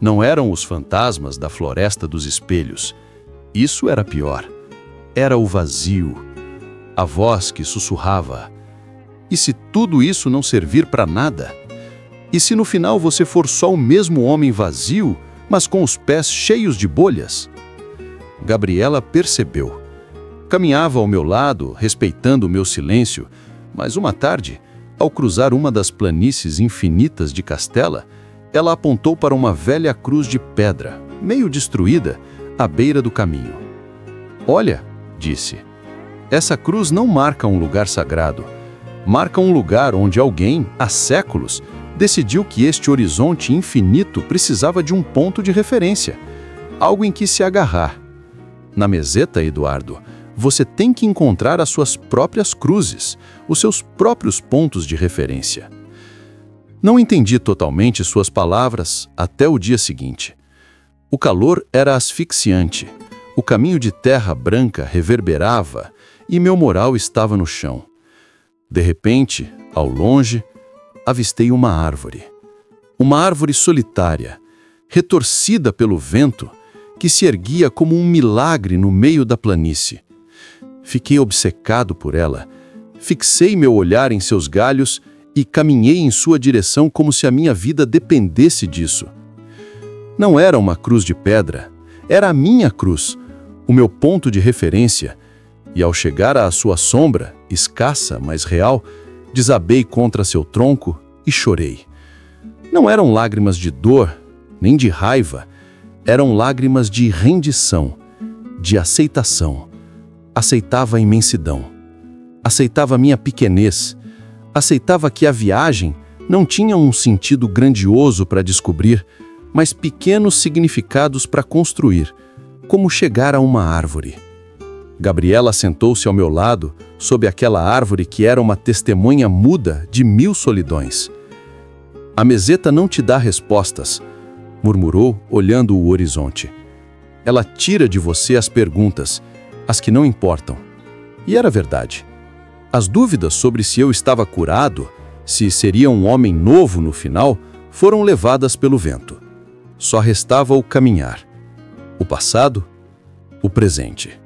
Não eram os fantasmas da Floresta dos Espelhos. Isso era pior. Era o vazio. A voz que sussurrava: e se tudo isso não servir para nada? E se no final você for só o mesmo homem vazio, mas com os pés cheios de bolhas? Gabriela percebeu. Caminhava ao meu lado, respeitando o meu silêncio, mas uma tarde, ao cruzar uma das planícies infinitas de Castela, ela apontou para uma velha cruz de pedra, meio destruída, à beira do caminho. Olha, disse, essa cruz não marca um lugar sagrado, marca um lugar onde alguém, há séculos, decidiu que este horizonte infinito precisava de um ponto de referência, algo em que se agarrar. Na meseta, Eduardo, você tem que encontrar as suas próprias cruzes, os seus próprios pontos de referência. Não entendi totalmente suas palavras até o dia seguinte. O calor era asfixiante, o caminho de terra branca reverberava e meu moral estava no chão. De repente, ao longe, avistei uma árvore. Uma árvore solitária, retorcida pelo vento, que se erguia como um milagre no meio da planície. Fiquei obcecado por ela, fixei meu olhar em seus galhos e caminhei em sua direção como se a minha vida dependesse disso. Não era uma cruz de pedra, era a minha cruz, o meu ponto de referência, e ao chegar à sua sombra, escassa, mas real, desabei contra seu tronco e chorei. Não eram lágrimas de dor, nem de raiva, eram lágrimas de rendição, de aceitação. Aceitava a imensidão, aceitava minha pequenez, aceitava que a viagem não tinha um sentido grandioso para descobrir, mas pequenos significados para construir, como chegar a uma árvore. Gabriela sentou-se ao meu lado, sob aquela árvore que era uma testemunha muda de 1000 solidões. A meseta não te dá respostas, murmurou, olhando o horizonte. Ela tira de você as perguntas, as que não importam. E era verdade. As dúvidas sobre se eu estava curado, se seria um homem novo no final, foram levadas pelo vento. Só restava o caminhar. O passado, o presente.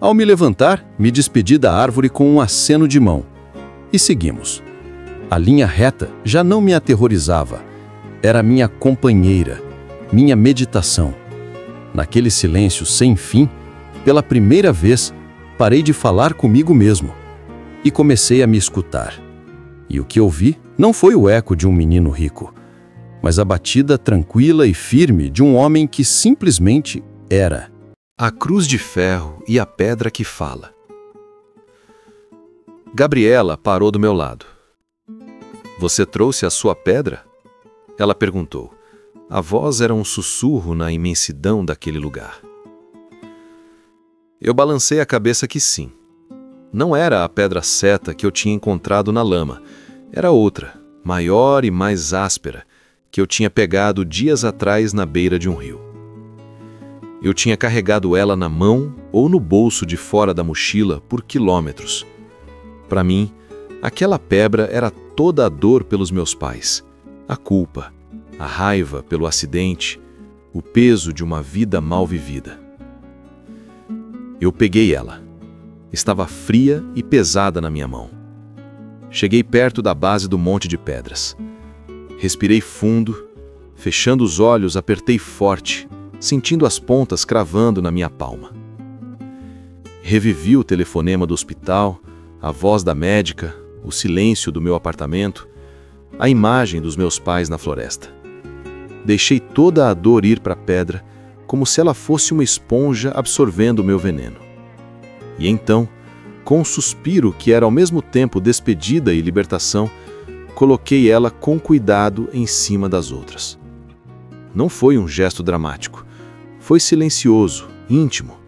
Ao me levantar, me despedi da árvore com um aceno de mão. E seguimos. A linha reta já não me aterrorizava. Era minha companheira, minha meditação. Naquele silêncio sem fim, pela primeira vez, parei de falar comigo mesmo e comecei a me escutar. E o que ouvi não foi o eco de um menino rico, mas a batida tranquila e firme de um homem que simplesmente era. A cruz de ferro e a pedra que fala. Gabriela parou do meu lado. Você trouxe a sua pedra? Ela perguntou. A voz era um sussurro na imensidão daquele lugar. Eu balancei a cabeça que sim. Não era a pedra seta que eu tinha encontrado na lama. Era outra, maior e mais áspera, que eu tinha pegado dias atrás na beira de um rio. Eu tinha carregado ela na mão ou no bolso de fora da mochila por quilômetros. Para mim, aquela pedra era toda a dor pelos meus pais, a culpa, a raiva pelo acidente, o peso de uma vida mal vivida. Eu peguei ela. Estava fria e pesada na minha mão. Cheguei perto da base do monte de pedras. Respirei fundo, fechando os olhos, apertei forte, sentindo as pontas cravando na minha palma. Revivi o telefonema do hospital, a voz da médica, o silêncio do meu apartamento, a imagem dos meus pais na floresta. Deixei toda a dor ir para a pedra, como se ela fosse uma esponja absorvendo o meu veneno. E então, com um suspiro que era ao mesmo tempo despedida e libertação, coloquei ela com cuidado em cima das outras. Não foi um gesto dramático, foi silencioso, íntimo.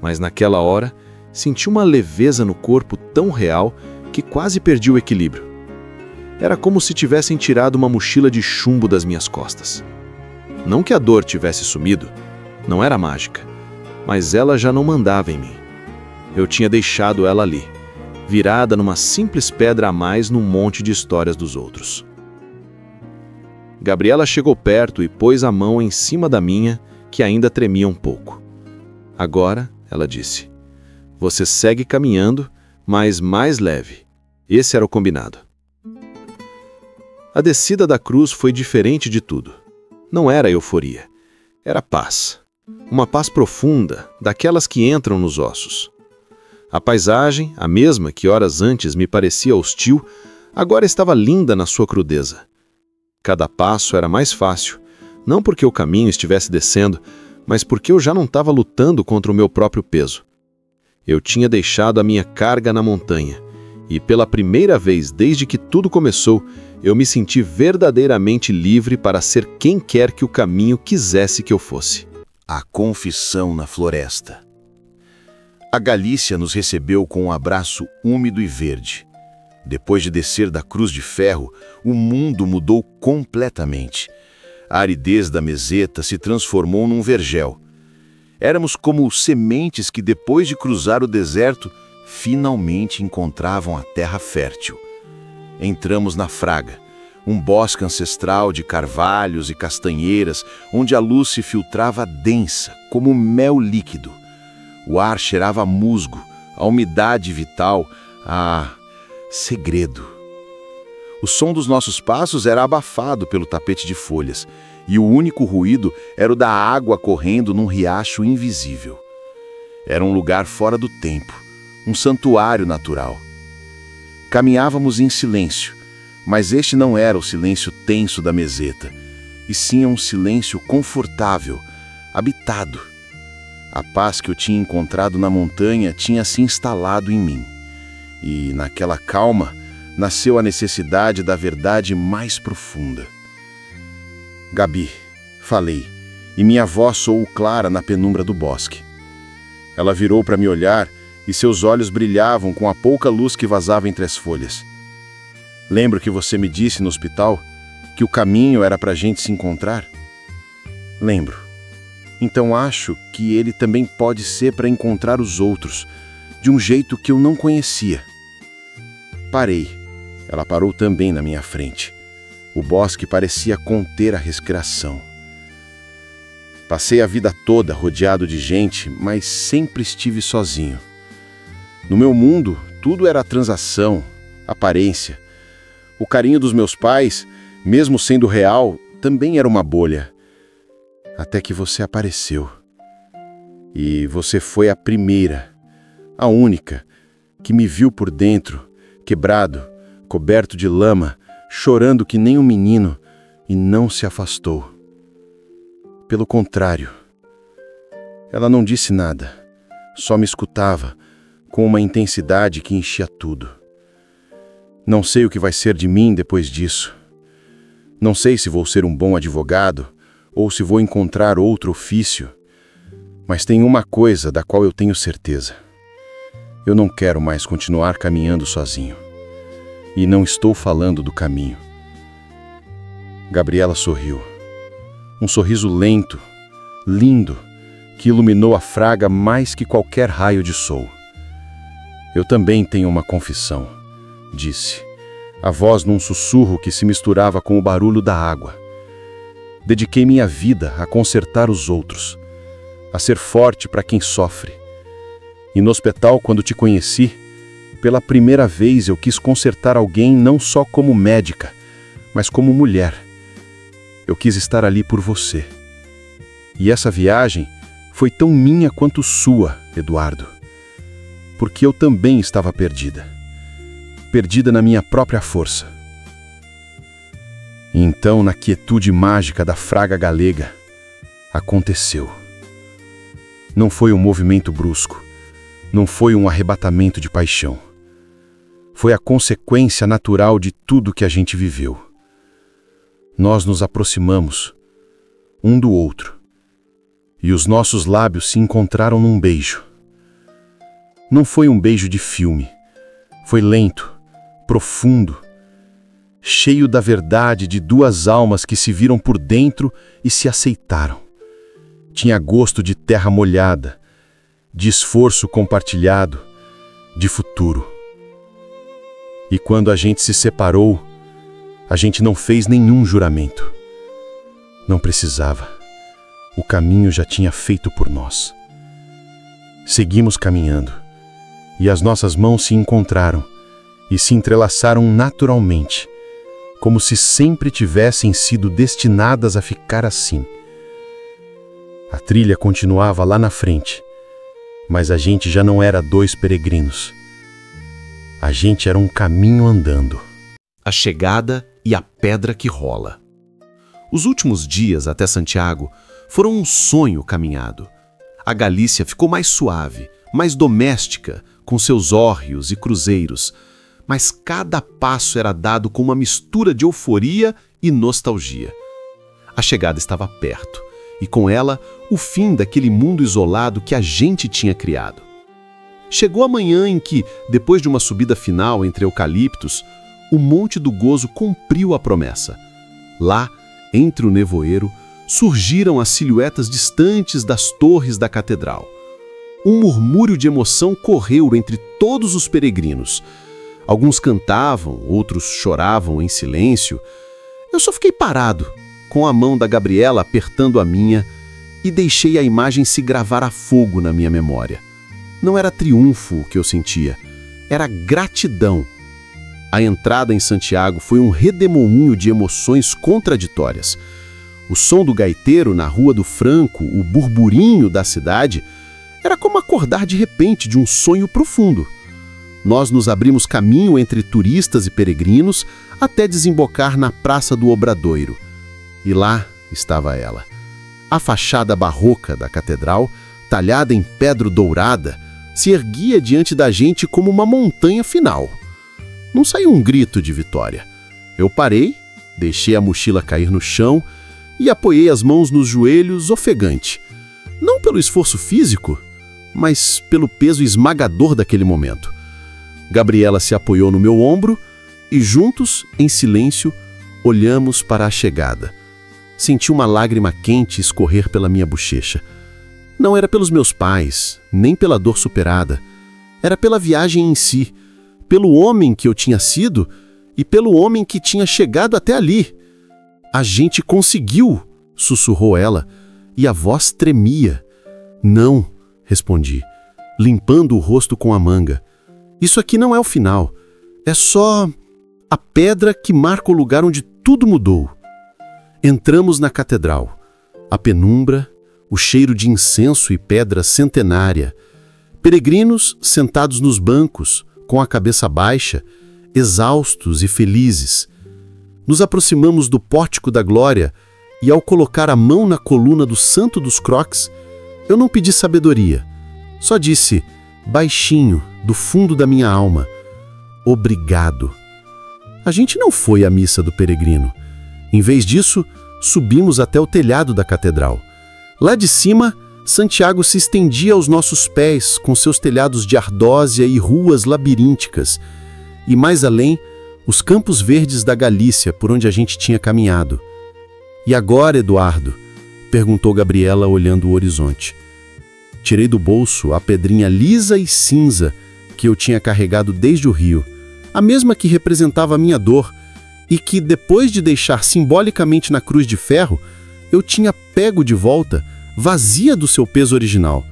Mas naquela hora, senti uma leveza no corpo tão real que quase perdi o equilíbrio. Era como se tivessem tirado uma mochila de chumbo das minhas costas. Não que a dor tivesse sumido, não era mágica, mas ela já não mandava em mim. Eu tinha deixado ela ali, virada numa simples pedra a mais num monte de histórias dos outros. Gabriela chegou perto e pôs a mão em cima da minha, que ainda tremia um pouco. Agora, ela disse, você segue caminhando, mas mais leve. Esse era o combinado. A descida da cruz foi diferente de tudo. Não era euforia, era paz. Uma paz profunda, daquelas que entram nos ossos. A paisagem, a mesma que horas antes me parecia hostil, agora estava linda na sua crudeza. Cada passo era mais fácil, não porque o caminho estivesse descendo, mas porque eu já não estava lutando contra o meu próprio peso. Eu tinha deixado a minha carga na montanha, e pela primeira vez desde que tudo começou, eu me senti verdadeiramente livre para ser quem quer que o caminho quisesse que eu fosse. A confissão na floresta. A Galícia nos recebeu com um abraço úmido e verde. Depois de descer da cruz de ferro, o mundo mudou completamente. A aridez da meseta se transformou num vergel. Éramos como sementes que, depois de cruzar o deserto, finalmente encontravam a terra fértil. Entramos na Fraga, um bosque ancestral de carvalhos e castanheiras, onde a luz se filtrava densa, como mel líquido. O ar cheirava a musgo, a umidade vital, a segredo. O som dos nossos passos era abafado pelo tapete de folhas, e o único ruído era o da água correndo num riacho invisível. Era um lugar fora do tempo, um santuário natural. Caminhávamos em silêncio, mas este não era o silêncio tenso da meseta, e sim um silêncio confortável, habitado. A paz que eu tinha encontrado na montanha tinha se instalado em mim. E, naquela calma, nasceu a necessidade da verdade mais profunda. Gabi, falei, e minha voz soou clara na penumbra do bosque. Ela virou para me olhar e seus olhos brilhavam com a pouca luz que vazava entre as folhas. Lembro que você me disse no hospital que o caminho era para a gente se encontrar? Lembro. Então acho que ele também pode ser para encontrar os outros, de um jeito que eu não conhecia. Parei. Ela parou também na minha frente. O bosque parecia conter a respiração. Passei a vida toda rodeado de gente, mas sempre estive sozinho. No meu mundo, tudo era transação, aparência. O carinho dos meus pais, mesmo sendo real, também era uma bolha. Até que você apareceu. E você foi a primeira, a única, que me viu por dentro, quebrado, coberto de lama, chorando que nem um menino, e não se afastou. Pelo contrário, ela não disse nada, só me escutava, com uma intensidade que enchia tudo. Não sei o que vai ser de mim depois disso. Não sei se vou ser um bom advogado, ou se vou encontrar outro ofício, mas tem uma coisa da qual eu tenho certeza. Eu não quero mais continuar caminhando sozinho. E não estou falando do caminho. Gabriela sorriu. Um sorriso lento, lindo, que iluminou a Fraga mais que qualquer raio de sol. Eu também tenho uma confissão, disse, a voz num sussurro que se misturava com o barulho da água. Dediquei minha vida a consertar os outros, a ser forte para quem sofre. E no hospital, quando te conheci, pela primeira vez eu quis consertar alguém não só como médica, mas como mulher. Eu quis estar ali por você. E essa viagem foi tão minha quanto sua, Eduardo. Porque eu também estava perdida. Perdida na minha própria força. E então, na quietude mágica da Fraga galega, aconteceu. Não foi um movimento brusco, não foi um arrebatamento de paixão. Foi a consequência natural de tudo que a gente viveu. Nós nos aproximamos, um do outro, e os nossos lábios se encontraram num beijo. Não foi um beijo de filme, foi lento, profundo, cheio da verdade de duas almas que se viram por dentro e se aceitaram. Tinha gosto de terra molhada, de esforço compartilhado, de futuro. E quando a gente se separou, a gente não fez nenhum juramento. Não precisava. O caminho já tinha feito por nós. Seguimos caminhando, e as nossas mãos se encontraram e se entrelaçaram naturalmente, como se sempre tivessem sido destinadas a ficar assim. A trilha continuava lá na frente, mas a gente já não era dois peregrinos. A gente era um caminho andando. A chegada e a pedra que rola. Os últimos dias até Santiago foram um sonho caminhado. A Galícia ficou mais suave, mais doméstica, com seus hórreos e cruzeiros, mas cada passo era dado com uma mistura de euforia e nostalgia. A chegada estava perto, e com ela o fim daquele mundo isolado que a gente tinha criado. Chegou a manhã em que, depois de uma subida final entre eucaliptos, o Monte do Gozo cumpriu a promessa. Lá, entre o nevoeiro, surgiram as silhuetas distantes das torres da catedral. Um murmúrio de emoção correu entre todos os peregrinos. Alguns cantavam, outros choravam em silêncio. Eu só fiquei parado, com a mão da Gabriela apertando a minha, e deixei a imagem se gravar a fogo na minha memória. Não era triunfo o que eu sentia, era gratidão. A entrada em Santiago foi um redemoinho de emoções contraditórias. O som do gaiteiro na Rua do Franco, o burburinho da cidade, era como acordar de repente de um sonho profundo. Nós nos abrimos caminho entre turistas e peregrinos até desembocar na Praça do Obradoiro. E lá estava ela. A fachada barroca da catedral, talhada em pedra dourada, se erguia diante da gente como uma montanha final. Não saiu um grito de vitória. Eu parei, deixei a mochila cair no chão e apoiei as mãos nos joelhos ofegante. Não pelo esforço físico, mas pelo peso esmagador daquele momento. Gabriela se apoiou no meu ombro e juntos, em silêncio, olhamos para a chegada. Senti uma lágrima quente escorrer pela minha bochecha. Não era pelos meus pais, nem pela dor superada. Era pela viagem em si, pelo homem que eu tinha sido e pelo homem que tinha chegado até ali. A gente conseguiu, sussurrou ela, e a voz tremia. Não, respondi, limpando o rosto com a manga. Isso aqui não é o final. É só a pedra que marca o lugar onde tudo mudou. Entramos na catedral. A penumbra, o cheiro de incenso e pedra centenária. Peregrinos sentados nos bancos, com a cabeça baixa, exaustos e felizes. Nos aproximamos do pórtico da glória e, ao colocar a mão na coluna do Santo dos Crocs, eu não pedi sabedoria. Só disse, baixinho, do fundo da minha alma, obrigado. A gente não foi à missa do peregrino. Em vez disso, subimos até o telhado da catedral. Lá de cima, Santiago se estendia aos nossos pés, com seus telhados de ardósia e ruas labirínticas. E mais além, os campos verdes da Galícia, por onde a gente tinha caminhado. E agora, Eduardo? Perguntou Gabriela, olhando o horizonte. Tirei do bolso a pedrinha lisa e cinza que eu tinha carregado desde o rio, a mesma que representava a minha dor e que, depois de deixar simbolicamente na cruz de ferro, eu tinha pego de volta, vazia do seu peso original.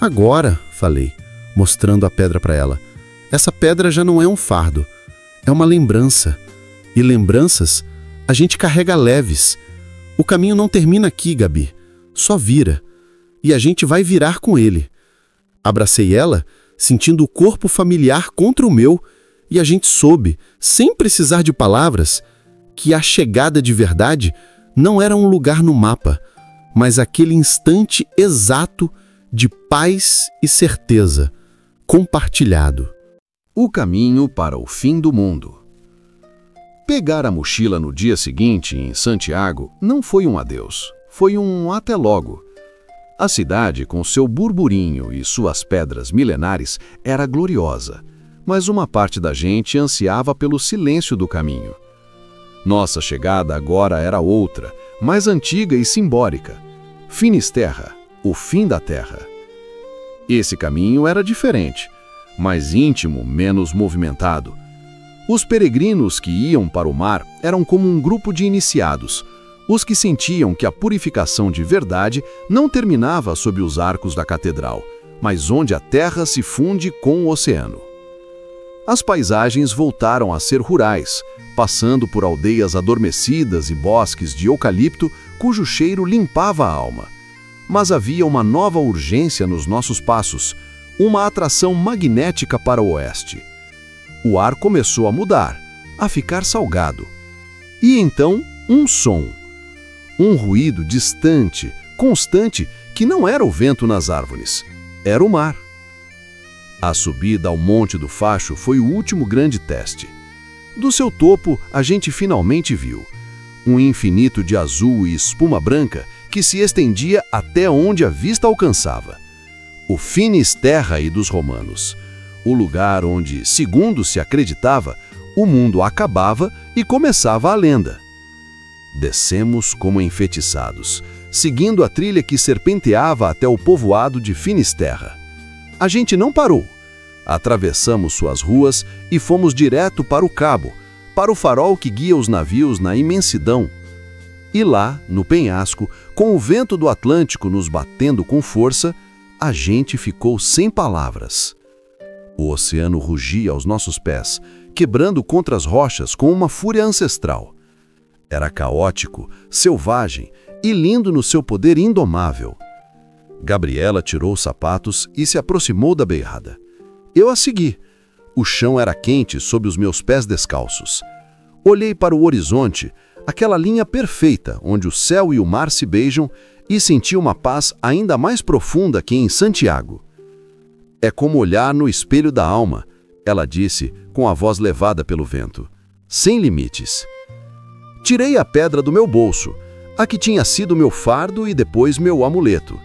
Agora, falei, mostrando a pedra para ela, essa pedra já não é um fardo, é uma lembrança. E lembranças a gente carrega leves. O caminho não termina aqui, Gabi, só vira. E a gente vai virar com ele. Abracei ela, sentindo o corpo familiar contra o meu, e a gente soube, sem precisar de palavras, que a chegada de verdade não era um lugar no mapa, mas aquele instante exato de paz e certeza, compartilhado. O caminho para o fim do mundo. Pegar a mochila no dia seguinte, em Santiago, não foi um adeus, foi um até logo. A cidade, com seu burburinho e suas pedras milenares, era gloriosa, mas uma parte da gente ansiava pelo silêncio do caminho. Nossa chegada agora era outra, mais antiga e simbólica. Finisterra, o fim da terra. Esse caminho era diferente, mais íntimo, menos movimentado. Os peregrinos que iam para o mar eram como um grupo de iniciados, os que sentiam que a purificação de verdade não terminava sob os arcos da catedral, mas onde a terra se funde com o oceano. As paisagens voltaram a ser rurais, passando por aldeias adormecidas e bosques de eucalipto cujo cheiro limpava a alma. Mas havia uma nova urgência nos nossos passos, uma atração magnética para o oeste. O ar começou a mudar, a ficar salgado. E então, um som. Um ruído distante, constante, que não era o vento nas árvores, era o mar. A subida ao Monte do Facho foi o último grande teste. Do seu topo, a gente finalmente viu um infinito de azul e espuma branca que se estendia até onde a vista alcançava. O Finisterrae dos romanos, o lugar onde, segundo se acreditava, o mundo acabava e começava a lenda. Descemos como enfeitiçados, seguindo a trilha que serpenteava até o povoado de Finisterra. A gente não parou. Atravessamos suas ruas e fomos direto para o cabo, para o farol que guia os navios na imensidão. E lá, no penhasco, com o vento do Atlântico nos batendo com força, a gente ficou sem palavras. O oceano rugia aos nossos pés, quebrando contra as rochas com uma fúria ancestral. Era caótico, selvagem e lindo no seu poder indomável. Gabriela tirou os sapatos e se aproximou da beirada. Eu a segui. O chão era quente sob os meus pés descalços. Olhei para o horizonte, aquela linha perfeita onde o céu e o mar se beijam, e senti uma paz ainda mais profunda que em Santiago. É como olhar no espelho da alma, ela disse, com a voz levada pelo vento. Sem limites. Tirei a pedra do meu bolso, a que tinha sido meu fardo e depois meu amuleto.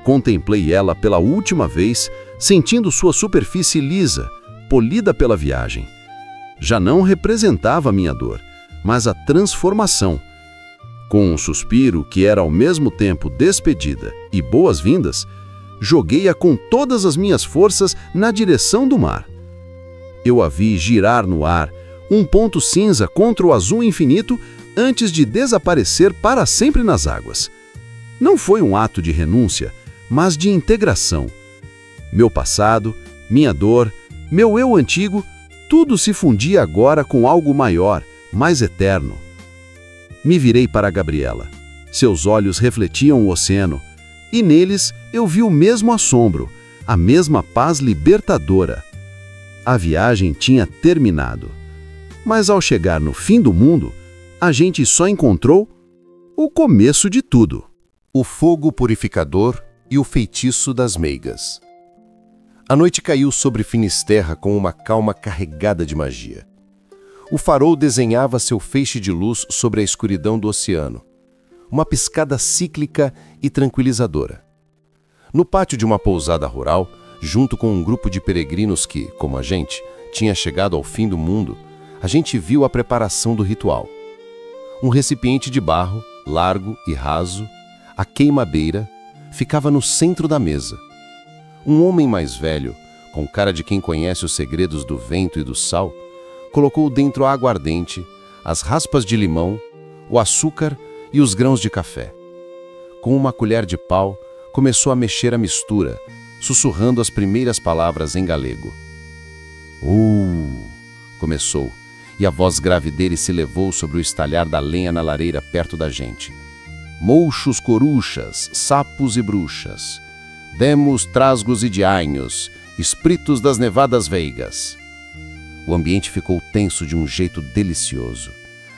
Contemplei ela pela última vez, sentindo sua superfície lisa, polida pela viagem. Já não representava minha dor, mas a transformação. Com um suspiro que era ao mesmo tempo despedida e boas-vindas, joguei-a com todas as minhas forças na direção do mar. Eu a vi girar no ar, um ponto cinza contra o azul infinito, antes de desaparecer para sempre nas águas. Não foi um ato de renúncia, mas de integração. Meu passado, minha dor, meu eu antigo, tudo se fundia agora com algo maior, mais eterno. Me virei para Gabriela. Seus olhos refletiam o oceano, e neles eu vi o mesmo assombro, a mesma paz libertadora. A viagem tinha terminado. Mas ao chegar no fim do mundo, a gente só encontrou o começo de tudo. O fogo purificador e o feitiço das meigas. A noite caiu sobre Finisterra com uma calma carregada de magia. O farol desenhava seu feixe de luz sobre a escuridão do oceano, uma piscada cíclica e tranquilizadora. No pátio de uma pousada rural, junto com um grupo de peregrinos que, como a gente, tinha chegado ao fim do mundo, a gente viu a preparação do ritual. Um recipiente de barro, largo e raso, a queimadeira, ficava no centro da mesa. Um homem mais velho, com cara de quem conhece os segredos do vento e do sal, colocou dentro a aguardente, as raspas de limão, o açúcar e os grãos de café. Com uma colher de pau, começou a mexer a mistura, sussurrando as primeiras palavras em galego. Começou, e a voz grave dele se levou sobre o estalhar da lenha na lareira perto da gente. Mouchos coruchas, sapos e bruxas, demos trasgos e dianhos, espíritos das nevadas veigas. O ambiente ficou tenso de um jeito delicioso.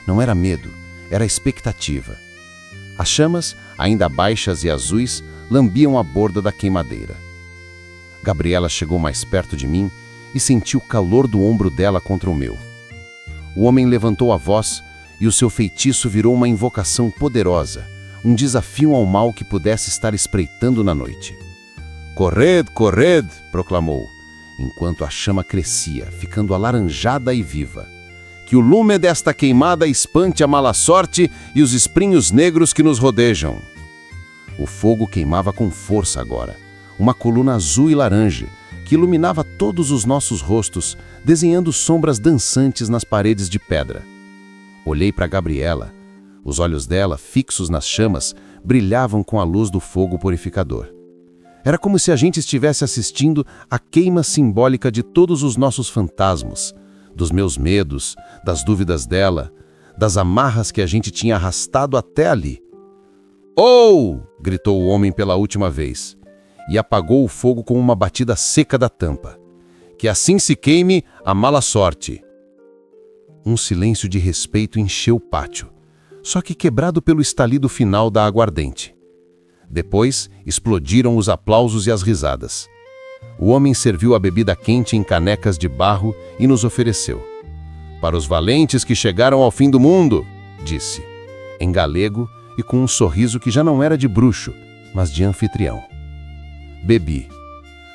Não era medo, era expectativa. As chamas, ainda baixas e azuis, lambiam a borda da queimadeira. Gabriela chegou mais perto de mim e senti o calor do ombro dela contra o meu. O homem levantou a voz e o seu feitiço virou uma invocação poderosa, um desafio ao mal que pudesse estar espreitando na noite. Corred, corred, proclamou, enquanto a chama crescia, ficando alaranjada e viva. Que o lume desta queimada espante a mala sorte e os espinhos negros que nos rodejam. O fogo queimava com força agora, uma coluna azul e laranja, que iluminava todos os nossos rostos, desenhando sombras dançantes nas paredes de pedra. Olhei para Gabriela. Os olhos dela, fixos nas chamas, brilhavam com a luz do fogo purificador. Era como se a gente estivesse assistindo à queima simbólica de todos os nossos fantasmas, dos meus medos, das dúvidas dela, das amarras que a gente tinha arrastado até ali. "Oh!" gritou o homem pela última vez, e apagou o fogo com uma batida seca da tampa. "Que assim se queime a mala sorte." Um silêncio de respeito encheu o pátio, só que quebrado pelo estalido final da aguardente. Depois, explodiram os aplausos e as risadas. O homem serviu a bebida quente em canecas de barro e nos ofereceu. "Para os valentes que chegaram ao fim do mundo", disse, em galego e com um sorriso que já não era de bruxo, mas de anfitrião. Bebi.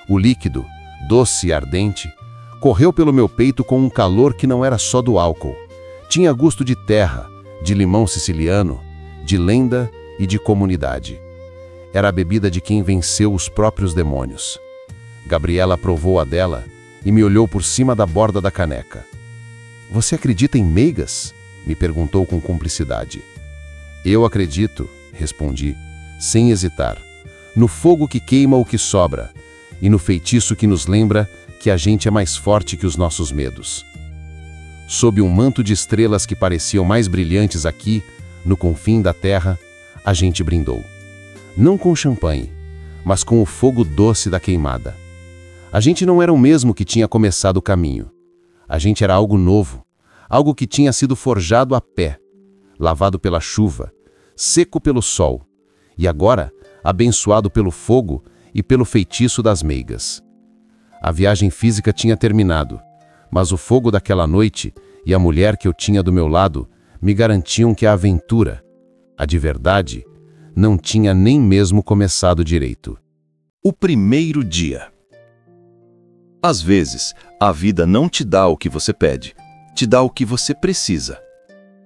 O líquido, doce e ardente, correu pelo meu peito com um calor que não era só do álcool. Tinha gosto de terra, de limão siciliano, de lenda e de comunidade. Era a bebida de quem venceu os próprios demônios. Gabriela provou a dela e me olhou por cima da borda da caneca. "Você acredita em meigas?" me perguntou com cumplicidade. "Eu acredito", respondi, sem hesitar, "no fogo que queima o que sobra e no feitiço que nos lembra que a gente é mais forte que os nossos medos." Sob um manto de estrelas que pareciam mais brilhantes aqui, no confim da terra, a gente brindou. Não com champanhe, mas com o fogo doce da queimada. A gente não era o mesmo que tinha começado o caminho. A gente era algo novo, algo que tinha sido forjado a pé, lavado pela chuva, seco pelo sol, e agora abençoado pelo fogo e pelo feitiço das meigas. A viagem física tinha terminado, mas o fogo daquela noite e a mulher que eu tinha do meu lado me garantiam que a aventura, a de verdade, não tinha nem mesmo começado direito. O primeiro dia. Às vezes, a vida não te dá o que você pede, te dá o que você precisa.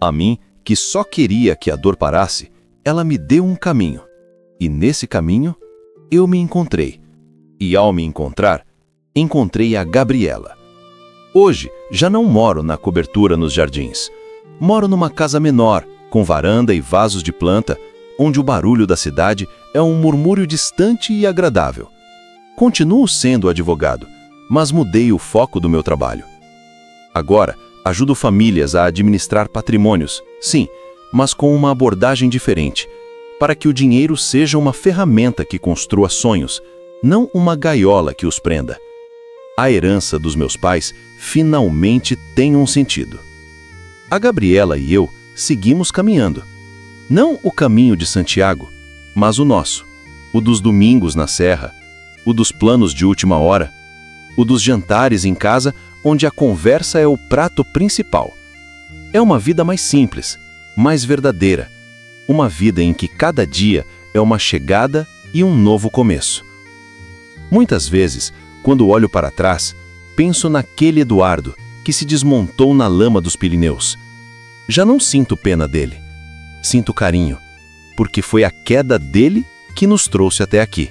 A mim, que só queria que a dor parasse, ela me deu um caminho. E nesse caminho, eu me encontrei. E ao me encontrar, encontrei a Gabriela. Hoje, já não moro na cobertura nos jardins. Moro numa casa menor, com varanda e vasos de planta, onde o barulho da cidade é um murmúrio distante e agradável. Continuo sendo advogado, mas mudei o foco do meu trabalho. Agora, ajudo famílias a administrar patrimônios, sim, mas com uma abordagem diferente, para que o dinheiro seja uma ferramenta que construa sonhos, não uma gaiola que os prenda. A herança dos meus pais finalmente tem um sentido. A Gabriela e eu seguimos caminhando. Não o caminho de Santiago, mas o nosso. O dos domingos na serra, o dos planos de última hora, o dos jantares em casa onde a conversa é o prato principal. É uma vida mais simples, mais verdadeira. Uma vida em que cada dia é uma chegada e um novo começo. Muitas vezes, quando olho para trás, penso naquele Eduardo que se desmontou na lama dos Pirineus. Já não sinto pena dele. Sinto carinho, porque foi a queda dele que nos trouxe até aqui.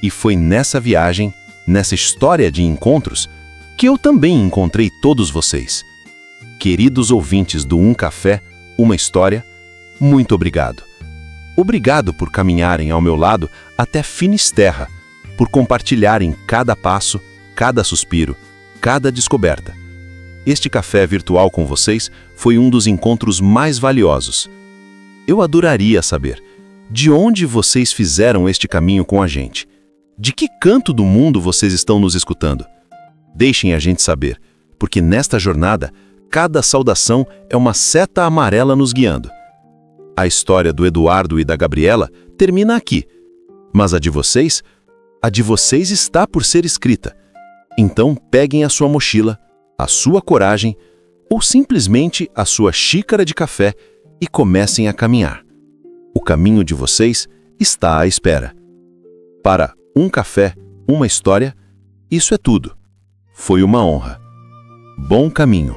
E foi nessa viagem, nessa história de encontros, que eu também encontrei todos vocês. Queridos ouvintes do Um Café, Uma História, muito obrigado. Obrigado por caminharem ao meu lado até Finisterra, por compartilharem cada passo, cada suspiro, cada descoberta. Este café virtual com vocês foi um dos encontros mais valiosos. Eu adoraria saber de onde vocês fizeram este caminho com a gente. De que canto do mundo vocês estão nos escutando? Deixem a gente saber, porque nesta jornada, cada saudação é uma seta amarela nos guiando. A história do Eduardo e da Gabriela termina aqui, mas a de vocês está por ser escrita. Então peguem a sua mochila, a sua coragem ou simplesmente a sua xícara de café e comecem a caminhar. O caminho de vocês está à espera. Para Um Café, Uma História, isso é tudo. Foi uma honra. Bom caminho.